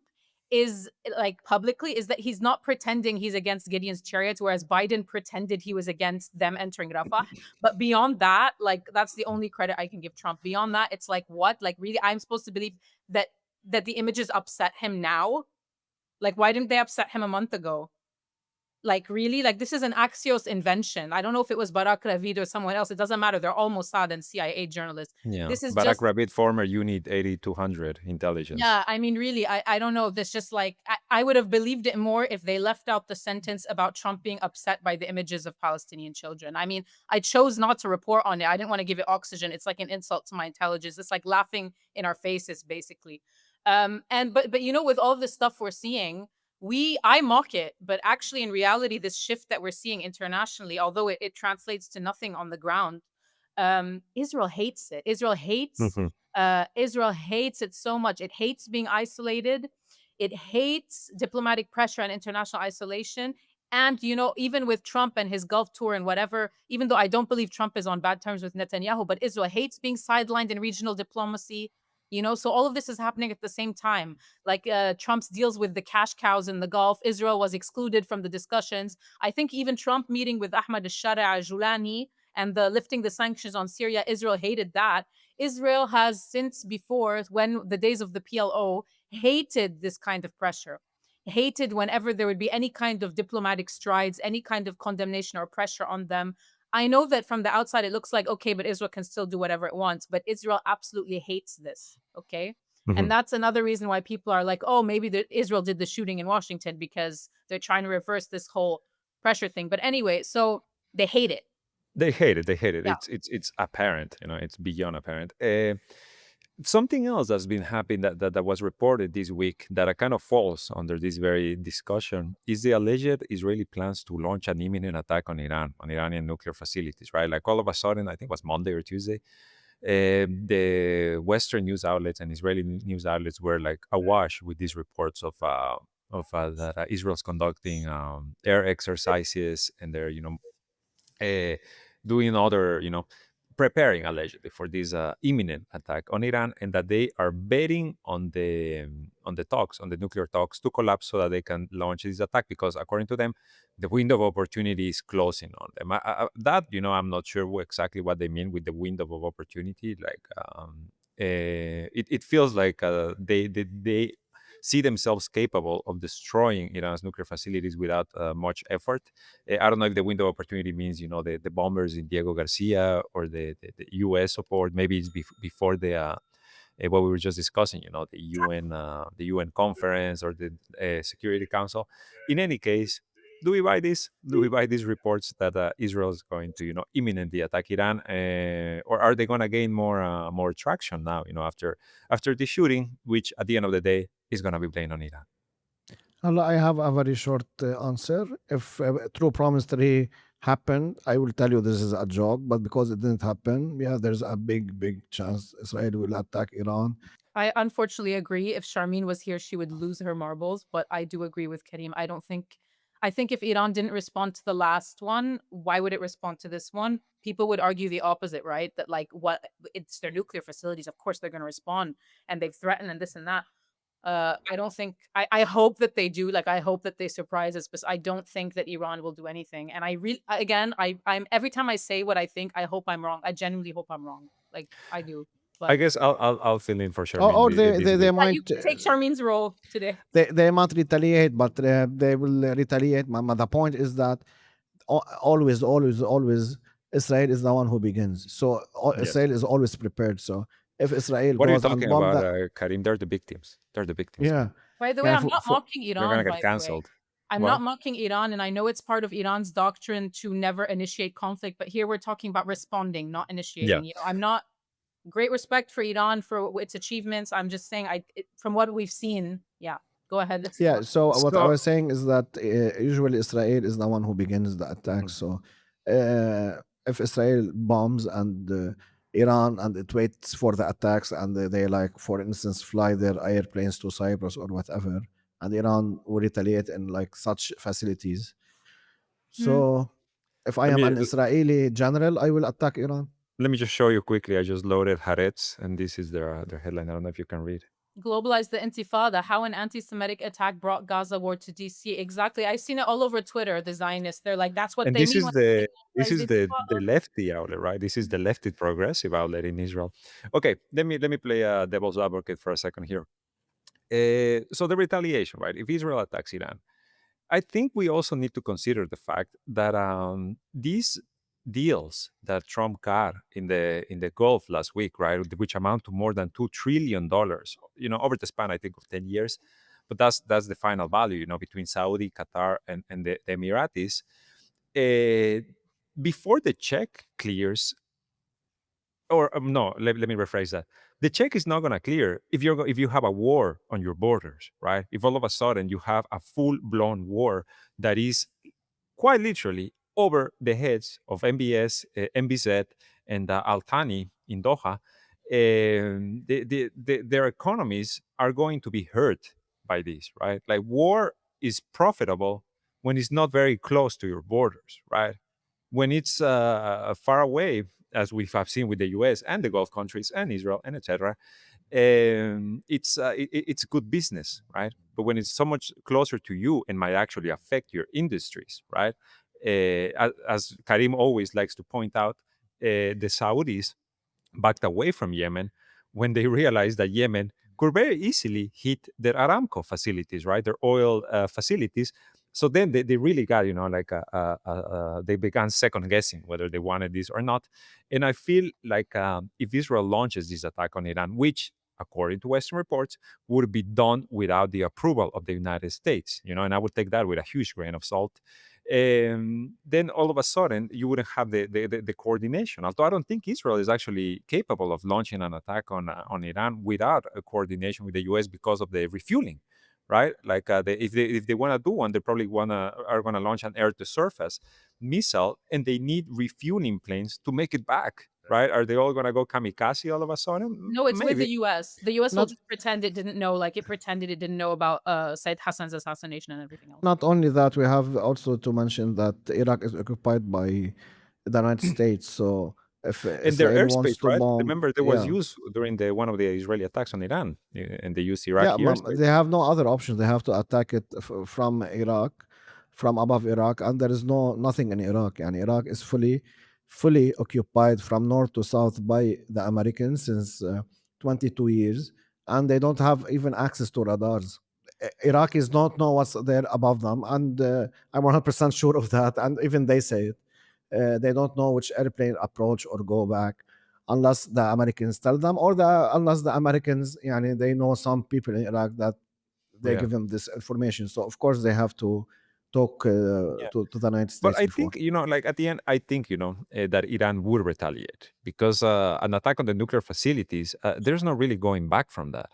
is like publicly is that he's not pretending he's against Gideon's chariots, whereas Biden pretended he was against them entering Rafah. But beyond that, like that's the only credit I can give Trump. Beyond that, it's like what? Like really, I'm supposed to believe that the images upset him now? Like why didn't they upset him a month ago? Like really? Like this is an Axios invention. I don't know if it was Barak Ravid or someone else. It doesn't matter. They're all Mossad and CIA journalists. yeah, This is Barack just Rabbit, former Unit 8200 intelligence. yeah, I mean, really, I don't know. This just like I would have believed it more if they left out the sentence about Trump being upset by the images of Palestinian children. I mean, I chose not to report on it. I didn't want to give it oxygen. It's like an insult to my intelligence. It's like laughing in our faces, basically. And but with all of this stuff we're seeing, I mock it, but actually, in reality, this shift that we're seeing internationally, although it translates to nothing on the ground, Israel hates it. Mhm. Israel hates it so much. It hates being isolated. It hates diplomatic pressure and international isolation. And, even with Trump and his Gulf tour and whatever, even though I don't believe Trump is on bad terms with Netanyahu, but Israel hates being sidelined in regional diplomacy. So all of this is happening at the same time. Like Trump's deals with the cash cows in the Gulf, Israel was excluded from the discussions. I think even Trump meeting with Ahmad al-Shara Julani and the lifting the sanctions on Syria, Israel hated that. Israel has since before, when the days of the PLO, hated this kind of pressure. Hated whenever there would be any kind of diplomatic strides, any kind of condemnation or pressure on them. I know that from the outside it looks like, okay, but Israel can still do whatever it wants. But Israel absolutely hates this. Okay. And Mhm. that's another reason why people are like, oh, maybe Israel did the shooting in Washington because they're trying to reverse this whole pressure thing. But anyway, so they hate it. They hate it. They hate it. Yeah. It's apparent. It's beyond apparent. Something else that's been happening that was reported this week that kind of falls under this very discussion is the alleged Israeli plans to launch an imminent attack on Iran, on Iranian nuclear facilities. Right, like all of a sudden, I think it was Monday or Tuesday, the Western news outlets and Israeli news outlets were like awash with these reports of that Israel's conducting air exercises, and they're uh, doing other, preparing allegedly for this imminent attack on Iran, and that they are betting on the talks, on the nuclear talks, to collapse so that they can launch this attack, because according to them, the window of opportunity is closing on them. That, I'm not sure exactly what they mean with the window of opportunity. Like, it feels like they see themselves capable of destroying Iran's nuclear facilities without much effort. I don't know if the window of opportunity means, the bombers in Diego Garcia, or the U.S. support. Maybe it's before what we were just discussing, the UN conference, or the Security Council. In any case, do we buy this? Do we buy these reports that Israel is going to, imminently attack Iran, or are they going to gain more traction now? After the shooting, which at the end of the day is going to be blamed on Iran. Allah, I have a very short answer. If True Promise 3 happened, I will tell you this is a joke, but because it didn't happen, yeah, there's a big, big chance Israel will attack Iran. I unfortunately agree. If Charmin was here, she would lose her marbles. But I do agree with Karim. I think if Iran didn't respond to the last one, why would it respond to this one? People would argue the opposite, right? That like what it's their nuclear facilities. Of course they're going to respond, and they've threatened and this and that. I don't think. I hope that they do. Like I hope that they surprise us, but I don't think that Iran will do anything. And I really, again, I'm every time I say what I think, I hope I'm wrong. I genuinely hope I'm wrong. Like I do. I But guess I'll fill in for Sherman Or they, this they, they week. yeah, you might can take Charmin's role today. they might retaliate, but they will retaliate. The point is that always, always, always, Israel is the one who begins. So Yes. Israel is always prepared. So if Israel What are you goes and talking bomb about, that, Karim? They're the victims. They're the victims, yeah, man. By the way, yeah, I'm not mocking They're gonna Iran, get by the way. canceled. I'm What? not mocking Iran, and I know it's part of Iran's doctrine to never initiate conflict, but here we're talking about responding, not Yeah. initiating. I'm not great respect for Iran for its achievements. I'm just saying, from what we've seen, yeah. Go ahead. yeah. So what I So was saying is that usually Israel is the one who begins the attack. mhm. So if Israel bombs and Iran and it waits for the attacks and they like, for instance, fly their airplanes to Cyprus or whatever, and Iran will retaliate in like such facilities. Hmm. So if I let am me an Israeli general, I will attack Iran. let me just show you quickly. I just loaded Haaretz, and this is their headline. I don't know if you can read. Globalize the Intifada, how an anti-Semitic attack brought Gaza war to DC. Exactly. I've seen it all over Twitter, the Zionists. They're like, that's what And they this mean is when they the say this globalize is the the Intifada. lefty outlet, right? This is the lefty progressive outlet in Israel. Okay, let me play devil's advocate for a second here. So the retaliation, right? If Israel attacks Iran, I think we also need to consider the fact that these deals that Trump got in the Gulf last week, right, which amount to more than $2 trillion, over the span, I think, of 10 years, but that's the final value, between Saudi, Qatar, and the Emiratis. Uh, Before the check clears, or no, let me rephrase that. The check is not going to clear if you have a war on your borders, right? If all of a sudden you have a full blown war that is quite literally over the heads of MBS, MBZ, and Al Thani in Doha, their economies are going to be hurt by this, right? Like, war is profitable when it's not very close to your borders, right? When it's far away, as we have seen with the US and the Gulf countries and Israel and etc., it's good business, right? But when it's so much closer to you and might actually affect your industries, right? As Karim always likes to point out, the Saudis backed away from Yemen when they realized that Yemen could very easily hit their Aramco facilities, right? Their oil facilities. So then they really got, like, they began second guessing whether they wanted this or not. And I feel like if Israel launches this attack on Iran, which, according to Western reports, would be done without the approval of the United States, and I would take that with a huge grain of salt. Then all of a sudden you wouldn't have the coordination. Although I don't think Israel is actually capable of launching an attack on Iran without a coordination with the U.S. because of the refueling, right? Like, if they want to do one, they probably are gonna launch an air-to-surface missile, and they need refueling planes to make it back. Right? Are they all gonna go kamikaze all of a sudden? No, it's with Maybe. the US. The US will Not just pretend it didn't know, like it pretended it didn't know about Said Hassan's assassination and everything else. not only that, we have also to mention that Iraq is occupied by the United States. So if And their Israel airspace, wants to right? bomb, Remember, there was yeah, used during one of the Israeli attacks on Iran, and they used yeah, Iraqi airspace. they have no other option. They have to attack it from Iraq, from above Iraq, and there is nothing in Iraq. And Iraq is fully occupied from north to south by the Americans since 22 years, and they don't have even access to radars. Iraqis don't know what's there above them, and I'm 100% sure of that. And even they say it. They don't know which airplane approach or go back unless the Americans tell them, or unless the Americans, they know some people in Iraq that they Yeah. give them this information. So of course they have to talk Yeah. to the United But States I before. think, like at the end, I think, that Iran would retaliate because an attack on the nuclear facilities, there's no really going back from that.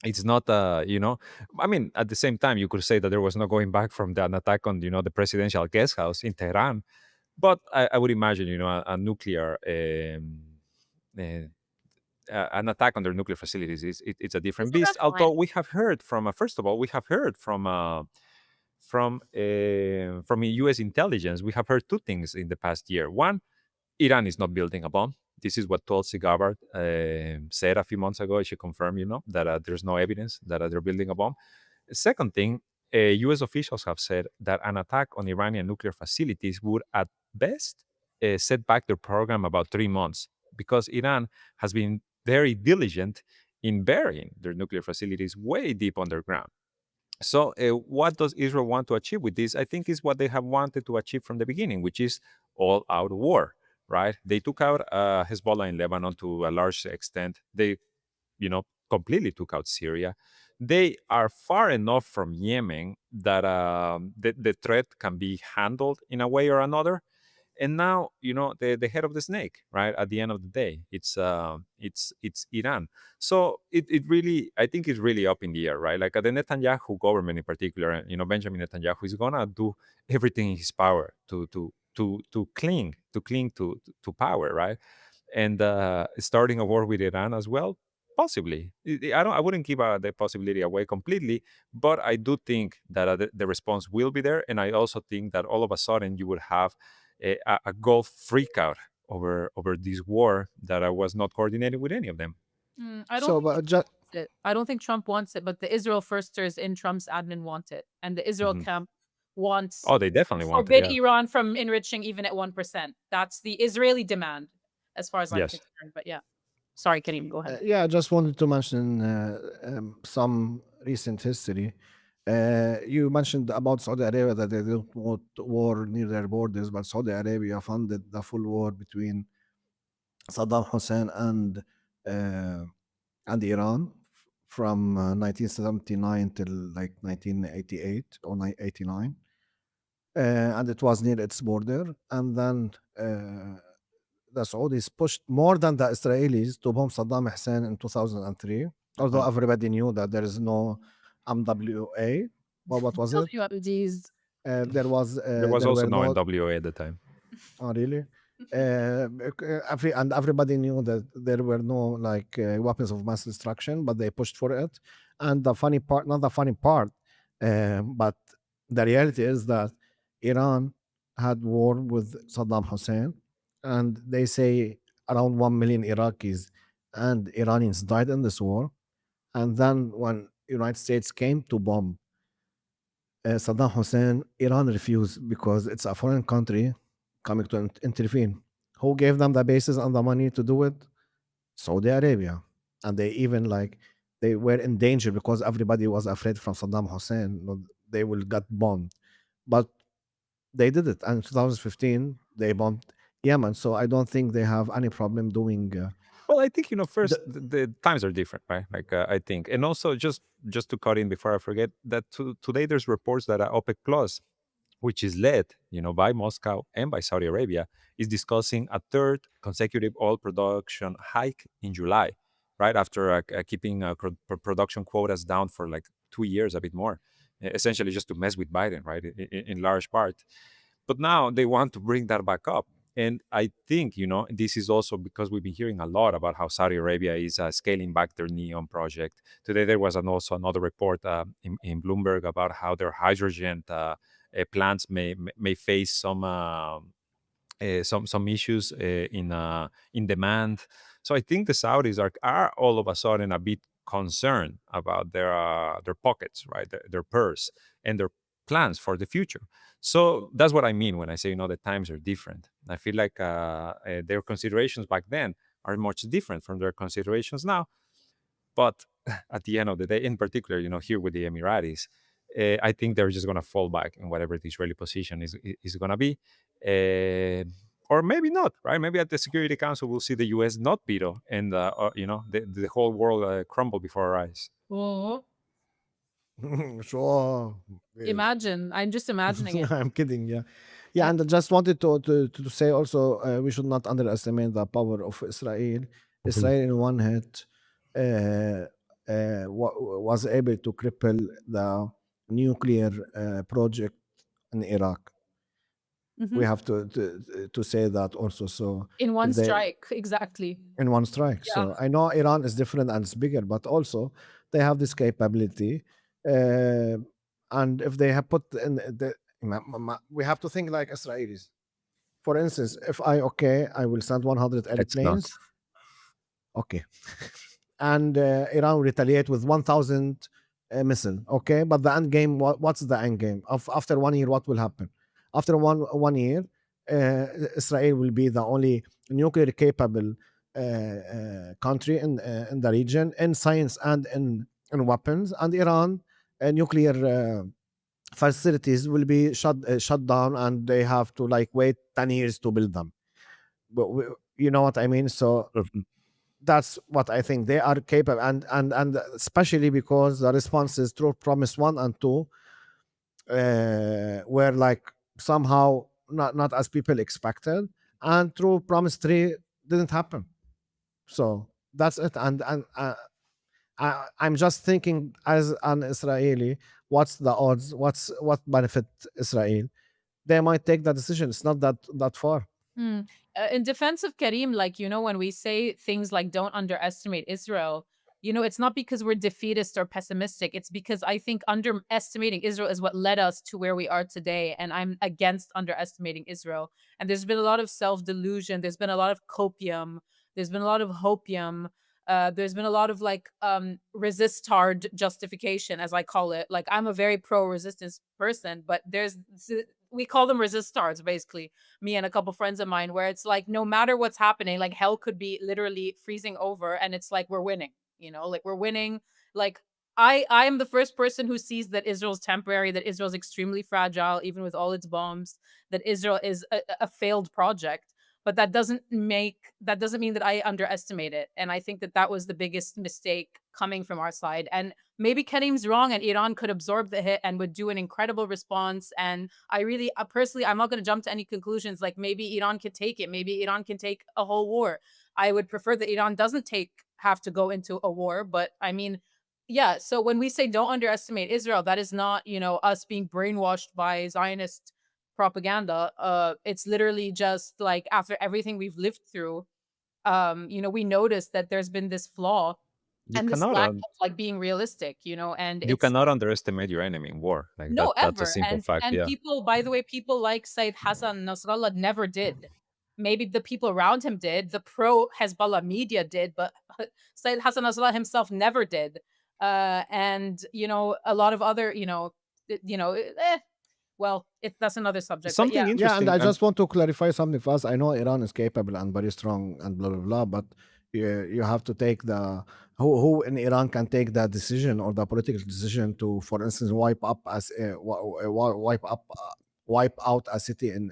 It's not, I mean, at the same time, you could say that there was no going back from an attack on, the presidential guest house in Tehran. But I would imagine, a nuclear, uh, an attack on their nuclear facilities it's a different So beast. that's Although fine. we have heard from, first of all, we have heard from U.S. intelligence. We have heard two things in the past year. One, Iran is not building a bomb. This is what Tulsi Gabbard said a few months ago. She confirmed, that there's no evidence that they're building a bomb. Second thing, U.S. officials have said that an attack on Iranian nuclear facilities would, at best, set back their program about 3 months because Iran has been very diligent in burying their nuclear facilities way deep underground. So, what does Israel want to achieve with this? I think is what they have wanted to achieve from the beginning, which is all-out war. Right? They took out Hezbollah in Lebanon to a large extent. They, completely took out Syria. They are far enough from Yemen that the threat can be handled in a way or another. And now, the head of the snake, right? At the end of the day, it's Iran. So it really, I think it's really up in the air, right? Like, the Netanyahu government in particular, Benjamin Netanyahu is gonna do everything in his power to cling to power, right? And starting a war with Iran as well, possibly. I wouldn't give the possibility away completely, but I do think that the response will be there, and I also think that all of a sudden you would have a Gulf freakout over this war that I was not coordinated with any of them. I don't So, think but Trump wants it. I don't think Trump wants it, but the Israel firsters in Trump's admin want it, and the Israel Mhm. camp wants Oh, they to definitely want it. forbid Yeah. Iran from enriching even at 1%. That's the Israeli demand, as far as I'm Yes. concerned. But yeah, sorry, Kareem, go ahead. yeah, I just wanted to mention some recent history. You mentioned about Saudi Arabia that they don't want war near their borders, but Saudi Arabia funded the full war between Saddam Hussein uh, and Iran from 1979 till like 1988 or 89, and it was near its border. And then the Saudis pushed more than the Israelis to bomb Saddam Hussein in 2003, although Oh, everybody knew that there is no MWA. Well, what was it? WMDs. there was There also were no no. NWA at the time. Oh, really? Everybody knew that there were no like weapons of mass destruction, but they pushed for it. And the funny part, not the funny part, but the reality is that Iran had war with Saddam Hussein, and they say around 1 million Iraqis and Iranians died in this war. And then when United States came to bomb Saddam Hussein, Iran refused because it's a foreign country coming to intervene. Who gave them the bases and the money to do it? Saudi Arabia. And they even like they were in danger because everybody was afraid from Saddam Hussein. They will get bombed. But they did it. And in 2015, they bombed Yemen. So I don't think they have any problem doing Well, I think, the, first the times are different, right? Like, I think, and also just to cut in before I forget that today there's reports that OPEC Plus, which is led, by Moscow and by Saudi Arabia, is discussing a third consecutive oil production hike in July, right after keeping production quotas down for like 2 years, a bit more, essentially just to mess with Biden, right? In large part. But now they want to bring that back up. And I think, this is also because we've been hearing a lot about how Saudi Arabia is scaling back their NEOM project. Today, there was also another report in Bloomberg about how their hydrogen plants may face some issues in demand. So I think the Saudis are all of a sudden a bit concerned about their pockets, right, their purse, and their plans for the future. So that's what I mean when I say, the times are different. I feel like their considerations back then are much different from their considerations now. But at the end of the day, in particular, here with the Emiratis, I think they're just going to fall back in whatever the Israeli position is going to be. Uh, or maybe not, right? Maybe at the Security Council, we'll see the US not veto and, the whole world crumble before our eyes. Oh, Sure. imagine. I'm just imagining it. I'm kidding. Yeah, yeah. And I just wanted to say also, we should not underestimate the power of Israel. Israel, in one hit, was able to cripple the nuclear project in Iraq. Hmm. We have to say that also. So In one if they strike, exactly. in one strike. Yeah. So I know Iran is different and it's bigger, but also they have this capability. Uh, and if they have put in we have to think like Israelis. For instance, if I will send 100 Let's not. airplanes, okay, and Iran will retaliate with 1,000 missile. Okay, but the end game, what's the end game? After 1 year, what will happen? After one year, uh, Israel will be the only nuclear capable country in the region in science and in weapons, and Iran nuclear facilities will be shut down, and they have to like wait 10 years to build them. But you know what I mean? So Mhm. that's what I think they are capable, and especially because the responses through Promise One and Two were like somehow not as people expected, and through Promise Three didn't happen. So that's it. And I'm just thinking as an Israeli, what's the odds? What benefit Israel? They might take that decision. It's not that far. Hmm. In defense of Karim, like, when we say things like don't underestimate Israel, it's not because we're defeatist or pessimistic. It's because I think underestimating Israel is what led us to where we are today. And I'm against underestimating Israel. And there's been a lot of self delusion. There's been a lot of copium. There's been a lot of hopium. There's been a lot of like resistard justification, as I call it. Like, I'm a very pro resistance person, but we call them resistards, basically, me and a couple friends of mine, where it's like no matter what's happening, like hell could be literally freezing over and it's like we're winning, like we're winning. Like, I am the first person who sees that Israel's temporary, that Israel's extremely fragile even with all its bombs, that Israel is a failed project. But that doesn't mean that I underestimate it, and I think that that was the biggest mistake coming from our side. And maybe Karim's wrong and Iran could absorb the hit and would do an incredible response. And I really, personally, I'm not going to jump to any conclusions. Like, maybe Iran could take it. Maybe Iran can take a whole war. I would prefer that Iran doesn't have to go into a war. But I mean, yeah. So when we say don't underestimate Israel, that is not, us being brainwashed by Zionist propaganda. It's literally just like after everything we've lived through, we noticed that there's been this flaw You and this cannot lack un- of like being realistic, and you it's cannot underestimate your enemy in war. Like no, that's a ever. simple And fact. and Yeah. people, by the way, people like Said Hassan Nasrallah never did. Maybe the people around him did, the pro Hezbollah media did, but Said Hassan Nasrallah himself never did. And a lot of other, well, that's another subject. But yeah. Something Yeah, and interesting, I and just want to clarify something fast. I know Iran is capable and very strong and blah blah blah, but you have to take the who in Iran can take that decision or the political decision to, for instance, wipe out a city in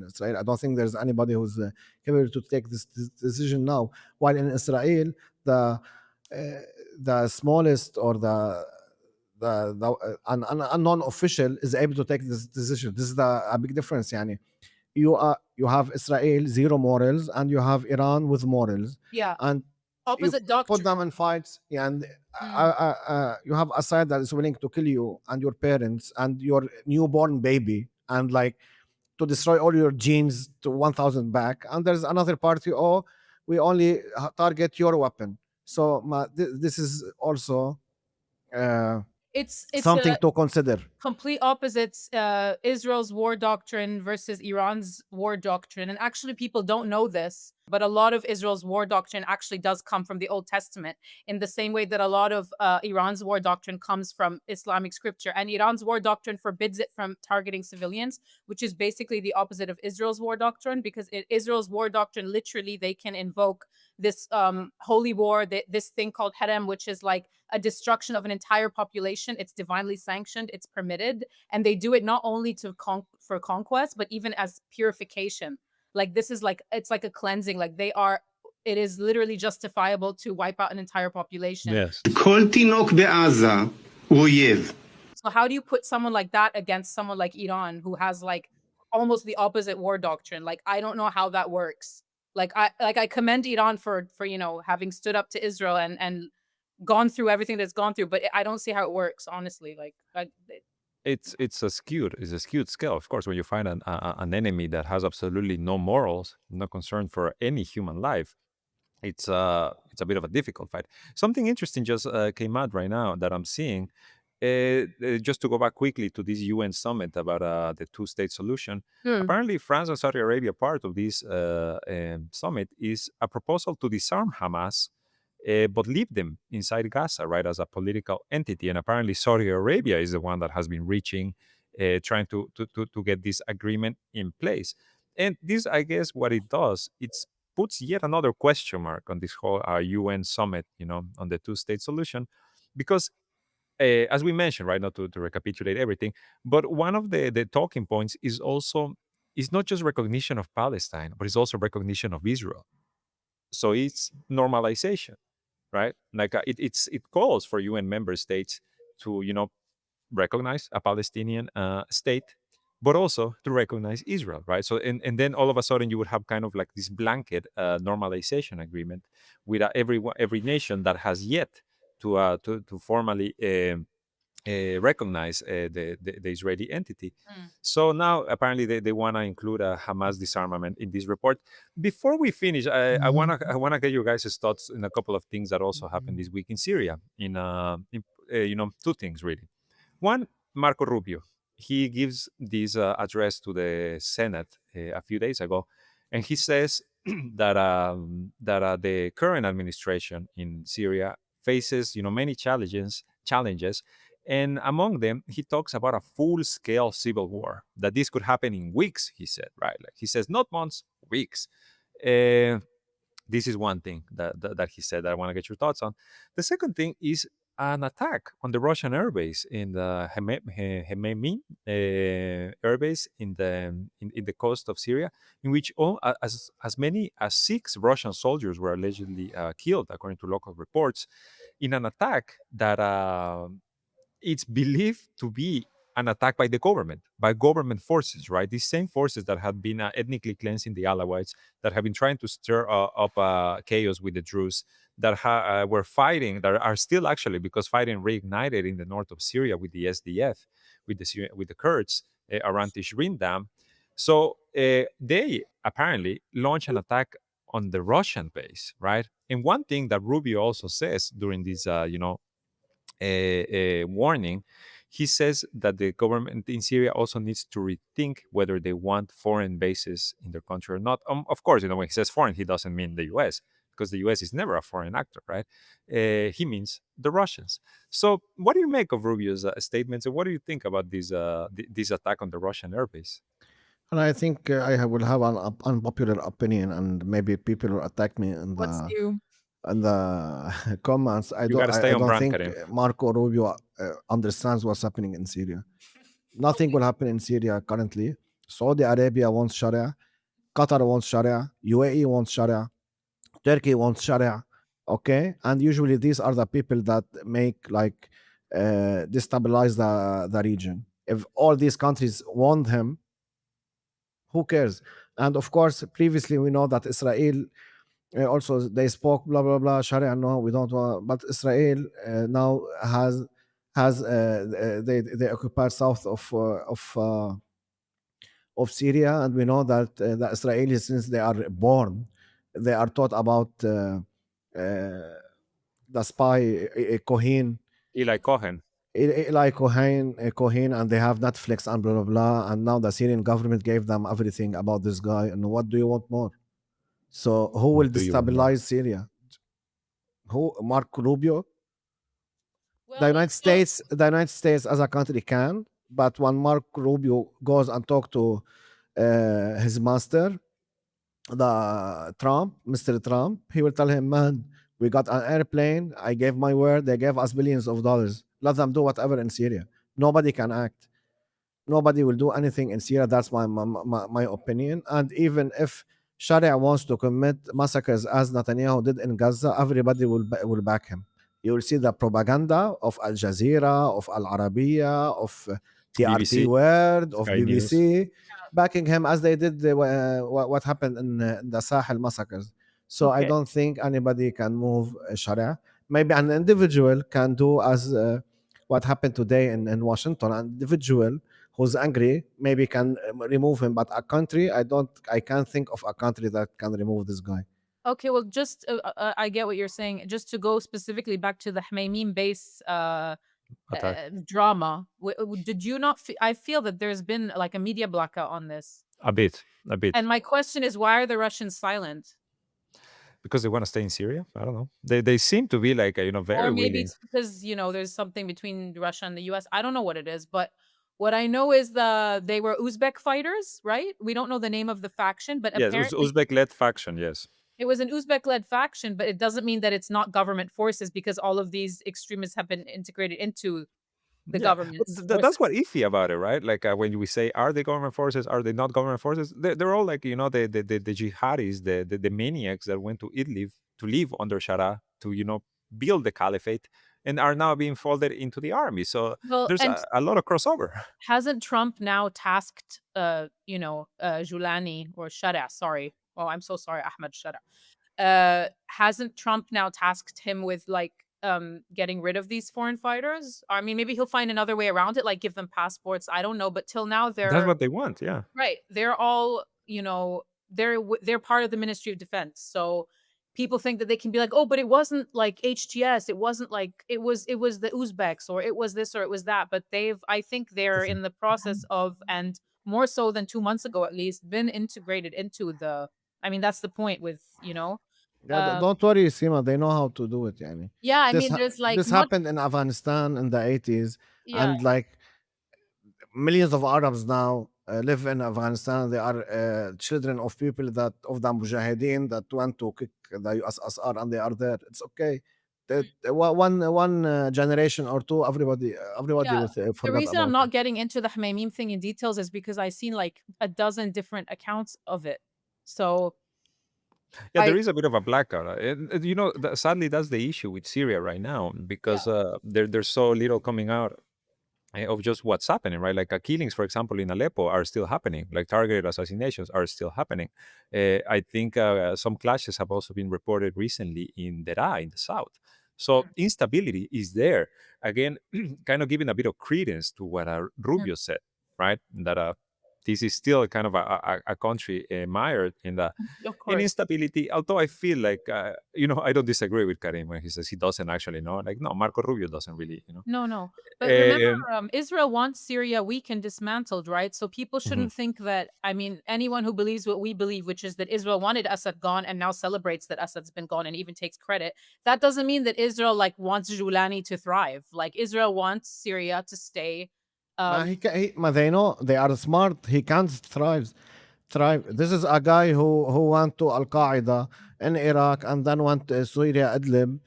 Israel. I don't think there's anybody who's capable to take this decision now. While in Israel, the smallest or the non-official is able to take this decision. This is a big difference. Yani, you have Israel zero morals, and you have Iran with morals, Yeah. and you Opposite put doctrine. them in fights. Yeah, and Mm. you have a side that is willing to kill you and your parents and your newborn baby, and like to destroy all your genes to 1,000 back. And there's another party. Oh, we only target your weapon. So this is also uh, It's something to consider. complete opposites, Israel's war doctrine versus Iran's war doctrine. And actually, people don't know this, but a lot of Israel's war doctrine actually does come from the Old Testament, in the same way that a lot of Iran's war doctrine comes from Islamic scripture. And Iran's war doctrine forbids it from targeting civilians, which is basically the opposite of Israel's war doctrine, because in Israel's war doctrine, literally, they can invoke this holy war, this thing called harem, which is like a destruction of an entire population. It's divinely sanctioned, it's permitted, and they do it not only for conquest, but even as purification. Like this is like it's like a cleansing. Like it is literally justifiable to wipe out an entire population. Yes. כל תינוק בעזה הוא אויב. So how do you put someone like that against someone like Iran who has like almost the opposite war doctrine? Like I don't know how that works. I commend Iran for having stood up to Israel and gone through everything that's gone through, but I don't see how it works, honestly. It's a skewed scale. Of course, when you find an enemy that has absolutely no morals, no concern for any human life, it's a bit of a difficult fight. Something interesting just came out right now that I'm seeing. Just to go back quickly to this UN summit about the two-state solution. Apparently, France and Saudi Arabia, part of this summit, is a proposal to disarm Hamas, but leave them inside Gaza, right, as a political entity. And apparently, Saudi Arabia is the one that has been reaching, trying to get this agreement in place. And this, I guess, what it does, it's puts yet another question mark on this whole UN summit, on the two-state solution, because as we mentioned, right, not to recapitulate everything, but one of the talking points is also is not just recognition of Palestine, but it's also recognition of Israel. So it's normalization, right? Like it calls for UN member states to recognize a Palestinian state, but also to recognize Israel, right? So and then all of a sudden you would have kind of like this blanket normalization agreement with every nation that has yet to formally recognize the Israeli entity. So now apparently they want to include a Hamas disarmament in this report. Before we finish, I wanna get your guys' thoughts in a couple of things that also happened this week in Syria. Two things really. One, Marco Rubio. He gives this address to the Senate a few days ago, and he says that the current administration in Syria faces many challenges, and among them he talks about a full-scale civil war, that this could happen in weeks. He said, right? Like he says, not months, weeks. This is one thing that he said that I want to get your thoughts on. The second thing is an attack on the Russian airbase in the Hmeimim airbase in the coast of Syria, in which as many as 6 Russian soldiers were allegedly killed, according to local reports, in an attack that it's believed to be an attack by the government, by government forces, right? These same forces that have been ethnically cleansing the Alawites, that have been trying to stir up chaos with the Druze, that were fighting, that are still actually, because fighting reignited in the north of Syria with the SDF, with the Kurds around Tishrin Dam. So they apparently launched an attack on the Russian base, right? And one thing that Rubio also says during this, a warning, he says that the government in Syria also needs to rethink whether they want foreign bases in their country or not. Of course, when he says foreign, he doesn't mean the US, because the US is never a foreign actor, right? He means the Russians. So, what do you make of Rubio's statements, and what do you think about this attack on the Russian airbase? And I think will have an unpopular opinion, and maybe people will attack me What's new? in the comments. You got to stay I on don't brand, think Karim. Marco Rubio understands what's happening in Syria. Nothing will happen in Syria currently. Saudi Arabia wants Sharia, Qatar wants Sharia, UAE wants Sharia, Turkey wants Sharia. Okay, and usually these are the people that make like destabilize the region. If all these countries want him, who cares? And of course, previously we know that Israel also they spoke blah blah blah Sharia. No, we don't want. But Israel now has they occupy south of Syria, and we know that the Israelis, since they are born, they are taught about the spy Cohen. Eli Cohen. Like Cohen, and they have Netflix and blah blah blah. And now the Syrian government gave them everything about this guy. And what do you want more? So who will What do you want more? destabilize Syria? Who? Marco Rubio? Well, The United States as a country can, but when Marco Rubio goes and talk to his master, the Trump, Mr. Trump, he will tell him, man, we got an airplane. I gave my word. They gave us billions of dollars. Let them do whatever in Syria. Nobody can act. Nobody will do anything in Syria. That's my opinion. And even if Sharia wants to commit massacres as Netanyahu did in Gaza, everybody will back him. You will see the propaganda of Al Jazeera, of Al Arabiya, of TRT BBC, World, of Sky News. BBC, backing him as they did what happened in the Sahel massacres. So I Okay. don't think anybody can move Sharia. Maybe an individual can do as what happened today in Washington. An individual who's angry maybe can remove him, but a country, I can't think of a country that can remove this guy. Okay, well, just I get what you're saying. Just to go specifically back to the Hmaymim base Attack. drama, did you not? I feel that there's been like a media blackout on this, A bit, a bit. and my question is, why are the Russians silent? Because they want to stay in Syria. I don't know. They seem to be like Or very maybe willing. it's because there's something between Russia and the U.S. I don't know what it is, but what I know is they were Uzbek fighters, right? We don't know the name of the faction, but Yes, apparently Uzbek-led faction. Yes. it was an Uzbek-led faction. But it doesn't mean that it's not government forces because all of these extremists have been integrated into the Yeah, but government's that's forces. what iffy about it, right? Like when we say, are they government forces? Are they not government forces? They're all like the jihadis, the maniacs that went to Idlib to live under Sharia to build the caliphate and are now being folded into the army. So Well, there's and a lot of crossover. hasn't Trump now tasked, Julani or Shada? Sorry. Oh, I'm so sorry, Ahmed Shada. Hasn't Trump now tasked him with like getting rid of these foreign fighters? I mean, maybe he'll find another way around it, like give them passports. I don't know, but till now That's they're what they want. Yeah. right. They're all, they're part of the Ministry of Defense. So people think that they can be like, "Oh, but it wasn't like HTS. It wasn't like it was the Uzbeks or it was this or it was that." But I think they're in the process of, and more so than 2 months ago at least, been integrated into the I mean, that's the point with, Yeah, um don't worry, Sima. They know how to do it. Yani. yeah, I This mean, ha- there's like this not happened in Afghanistan in the 80s, yeah, and like millions of Arabs now live in Afghanistan. They are children of people that of the Mujahideen that went to kick the USSR, and they are there. It's okay. One generation or two, everybody yeah. will The forget reason I'm about it. not getting into the Hmaymim thing in details is because I seen like a dozen different accounts of it. So Yeah, there I is a bit of a blackout. Sadly, that's the issue with Syria right now yeah. because there's so little coming out of just what's happening, right? Like killings, for example, in Aleppo are still happening. Like targeted assassinations are still happening. I think some clashes have also been reported recently in Deraa, in the south. So Mm, instability is there. Again, kind of giving a bit of credence to what mm, Rubio said, right? That this is still kind of a country mired of in course. instability. Although I feel like, I don't disagree with Karim when he says he doesn't actually know. Like, no, Marco Rubio doesn't really. No, no. But remember, Um, Israel wants Syria weak and dismantled, right? So people mhm. shouldn't think that, I mean, anyone who believes what we believe, which is that Israel wanted Assad gone and now celebrates that Assad's been gone and even takes credit, that doesn't mean that Israel like wants Julani to thrive. Like Israel wants Syria to stay. Ma, Um, they know they are smart. He can't thrive. This is a guy who went to Al Qaeda in Iraq and then went to Syria, Idlib,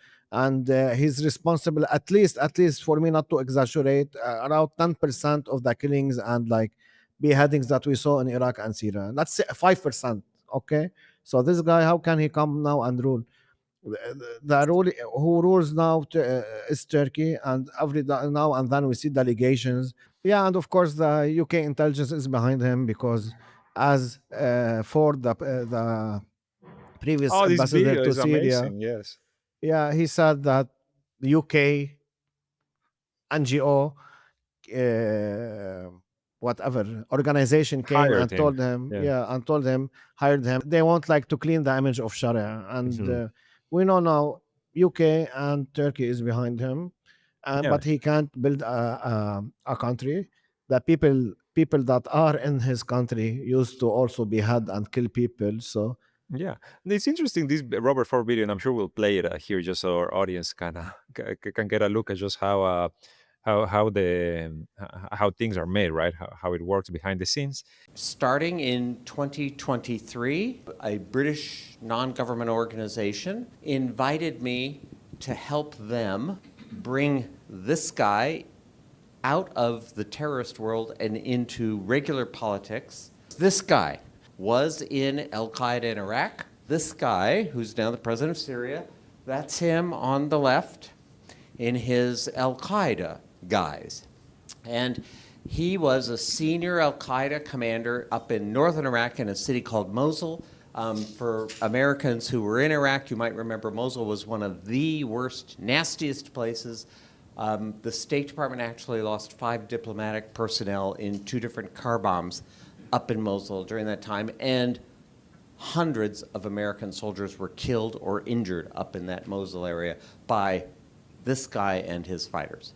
and he's responsible at least for me not to exaggerate around 10% of the killings and like beheadings that we saw in Iraq and Syria. Let's say 5%. Okay, so this guy, how can he come now and rule? The rule who rules now is Turkey, and now and then we see delegations. Yeah, and of course the UK intelligence is behind him because, as Ford, the previous Oh, this ambassador video to is Syria, amazing. Yes. yeah, he said that the UK NGO, uh, whatever organization came Hired and him. told him, Yeah. yeah, and told him, hired him. They want like to clean the image of Sharia, and Mhm. we know now UK and Turkey is behind him, Yeah. but he can't build a country. The people that are in his country used to also behead and kill people. So Yeah. And it's interesting, this Robert Ford video, and I'm sure we'll play it here just so our audience can get a look at just how how things are made, right? How it works behind the scenes. Starting in 2023, a British non-government organization invited me to help them bring this guy out of the terrorist world and into regular politics. This guy was in Al-Qaeda in Iraq. This guy, who's now the president of Syria, that's him on the left in his Al-Qaeda guise. And he was a senior Al-Qaeda commander up in northern Iraq in a city called Mosul. For Americans who were in Iraq, you might remember Mosul was one of the worst, nastiest places. The State Department actually lost 5 diplomatic personnel in 2 different car bombs up in Mosul during that time, and hundreds of American soldiers were killed or injured up in that Mosul area by this guy and his fighters.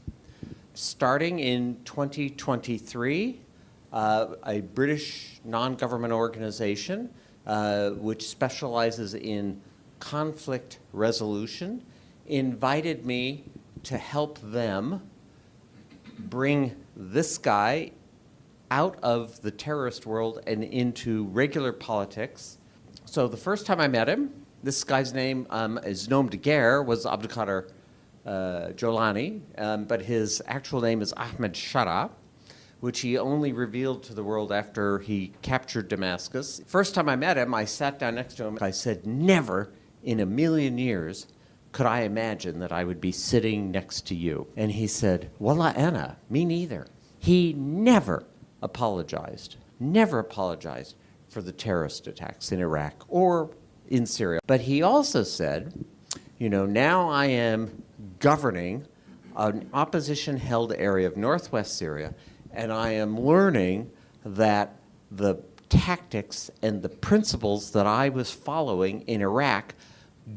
Starting in 2023, a British non-government organization which specializes in conflict resolution invited me to help them bring this guy out of the terrorist world and into regular politics. So the first time I met him, this guy's name is nom de guerre was Abdulkader Jolani, but his actual name is Ahmed Shara, which he only revealed to the world after he captured Damascus. First time I met him, I sat down next to him. I said, never in a million years could I imagine that I would be sitting next to you. And he said, Wallah ana, me neither. He never apologized for the terrorist attacks in Iraq or in Syria. But he also said, you know, now I am governing an opposition-held area of northwest Syria, and I am learning that the tactics and the principles that I was following in Iraq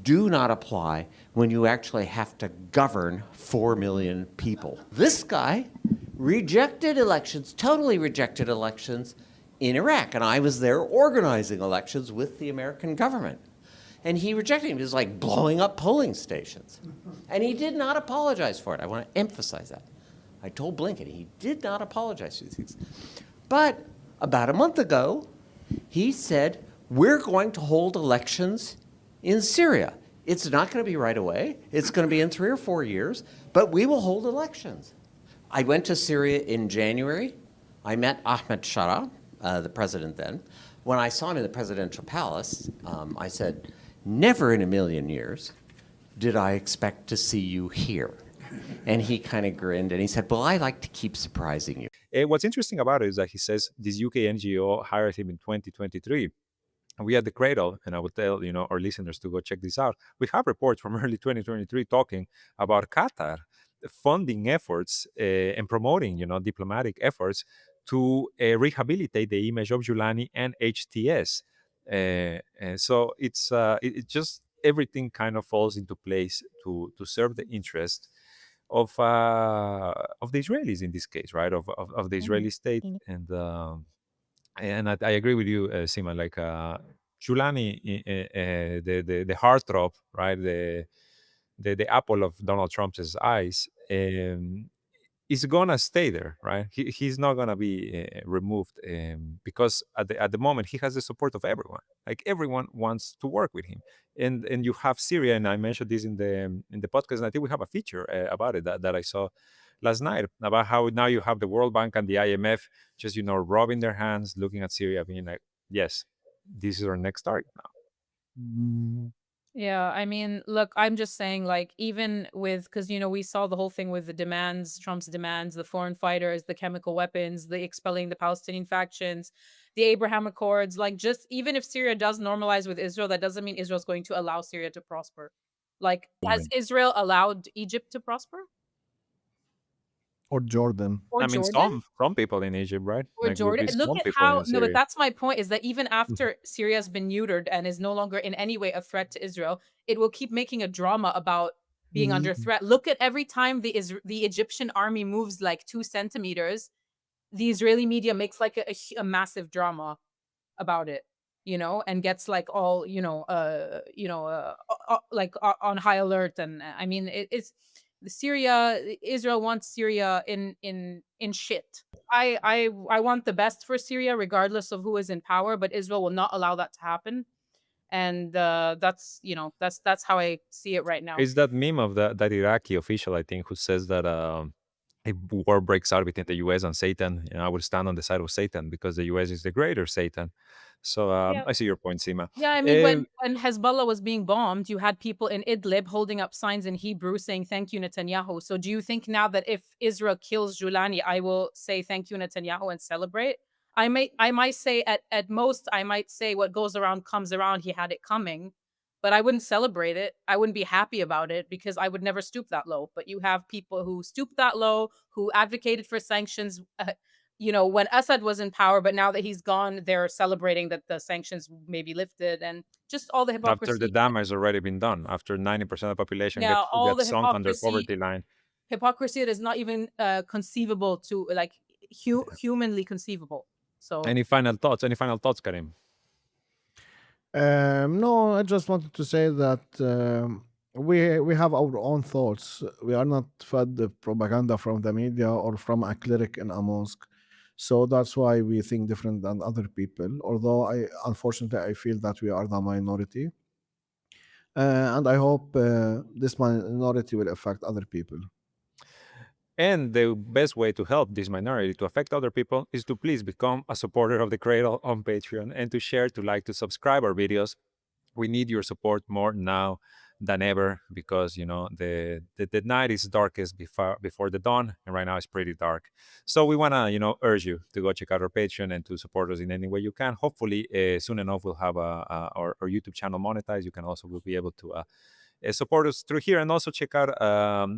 do not apply when you actually have to govern 4 million people. This guy rejected elections, totally rejected elections in Iraq, and I was there organizing elections with the American government. And he rejected him. He was like blowing up polling stations. And he did not apologize for it. I want to emphasize that. I told Blinken he did not apologize for these things. But about a month ago, he said, we're going to hold elections in Syria. It's not going to be right away. It's going to be in 3 or 4 years, but we will hold elections. I went to Syria in January. I met Ahmed Shara, the president then. When I saw him in the presidential palace, I said, never in a million years did I expect to see you here. And he kind of grinned and he said, well, I like to keep surprising you. What's interesting about it is that he says this UK NGO hired him in 2023. And we at the Cradle, and I will tell our listeners to go check this out. We have reports from early 2023 talking about Qatar funding efforts and promoting diplomatic efforts to rehabilitate the image of Julani and HTS. And so it just everything kind of falls into place to serve the interest of the Israelis in this case, right? Of the Israeli state. And I agree with you, Sima. Like Julani, the heartthrob, right? The apple of Donald Trump's eyes, is gonna stay there, right? He's not gonna be removed, because at the moment he has the support of everyone. Like everyone wants to work with him, and you have Syria, and I mentioned this in the podcast, and I think we have a feature about it that I saw last night about how now you have the World Bank and the IMF just rubbing their hands, looking at Syria, being like, yes, this is our next target now. Yeah, I mean, look, I'm just saying, like, even with, because, we saw the whole thing with the demands, Trump's demands, the foreign fighters, the chemical weapons, the expelling the Palestinian factions, the Abraham Accords, like, just even if Syria does normalize with Israel, that doesn't mean Israel's going to allow Syria to prosper. Like, has Israel allowed Egypt to prosper? Or Jordan. Or I mean, Jordan? some people in Egypt, right? Or Like Jordan. with Look some at people how, in no, but Syria. that's my point, is that even after Syria has been neutered and is no longer in any way a threat to Israel, it will keep making a drama about being under threat. Look at every time the Egyptian army moves like 2 centimeters, the Israeli media makes like a massive drama about it, and gets like all, like on high alert. And I mean, it's Israel wants Syria in shit. I want the best for Syria, regardless of who is in power, but Israel will not allow that to happen. And that's that's how I see it right now. Is that meme of that Iraqi official, I think, who says that if war breaks out between the U.S. and Satan, I will stand on the side of Satan because the U.S. is the greater Satan. So Yeah. I see your point, Sima. Yeah, I mean, when Hezbollah was being bombed, you had people in Idlib holding up signs in Hebrew saying "Thank you, Netanyahu." So, do you think now that if Israel kills Julani, I will say "Thank you, Netanyahu" and celebrate? I might say at most, I might say what goes around comes around. He had it coming, but I wouldn't celebrate it. I wouldn't be happy about it because I would never stoop that low. But you have people who stoop that low, who advocated for sanctions. When Assad was in power, but now that he's gone, they're celebrating that the sanctions may be lifted and just all the After the hypocrisy. damage has already been done, after 90% of the population Yeah, all the gets sunk under hypocrisy, poverty line. hypocrisy that is not even conceivable to like humanly conceivable. So Any final thoughts? Any final thoughts, Karim? No, I just wanted to say that we have our own thoughts. We are not fed the propaganda from the media or from a cleric in a mosque. So that's why we think different than other people. Although unfortunately, I feel that we are the minority, and I hope this minority will affect other people. And the best way to help this minority to affect other people is to please become a supporter of the Cradle on Patreon and to share, to like, to subscribe our videos. We need your support more now than ever because the night is darkest before the dawn, and right now it's pretty dark. So we want to urge you to go check out our Patreon and to support us in any way you can. Hopefully soon enough we'll have our YouTube channel monetized. You can also will be able to support us through here, and also check out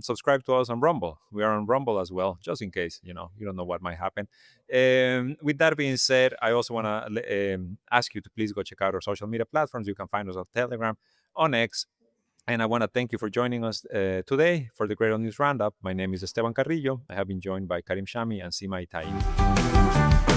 subscribe to us on Rumble. We are on Rumble as well, just in case you don't know what might happen. With that being said, I also want to ask you to please go check out our social media platforms. You can find us on Telegram, on X, and I want to thank you for joining us today for the Cradle News Roundup. My name is Esteban Carrillo. I have been joined by Karim Shami and Sima Itai.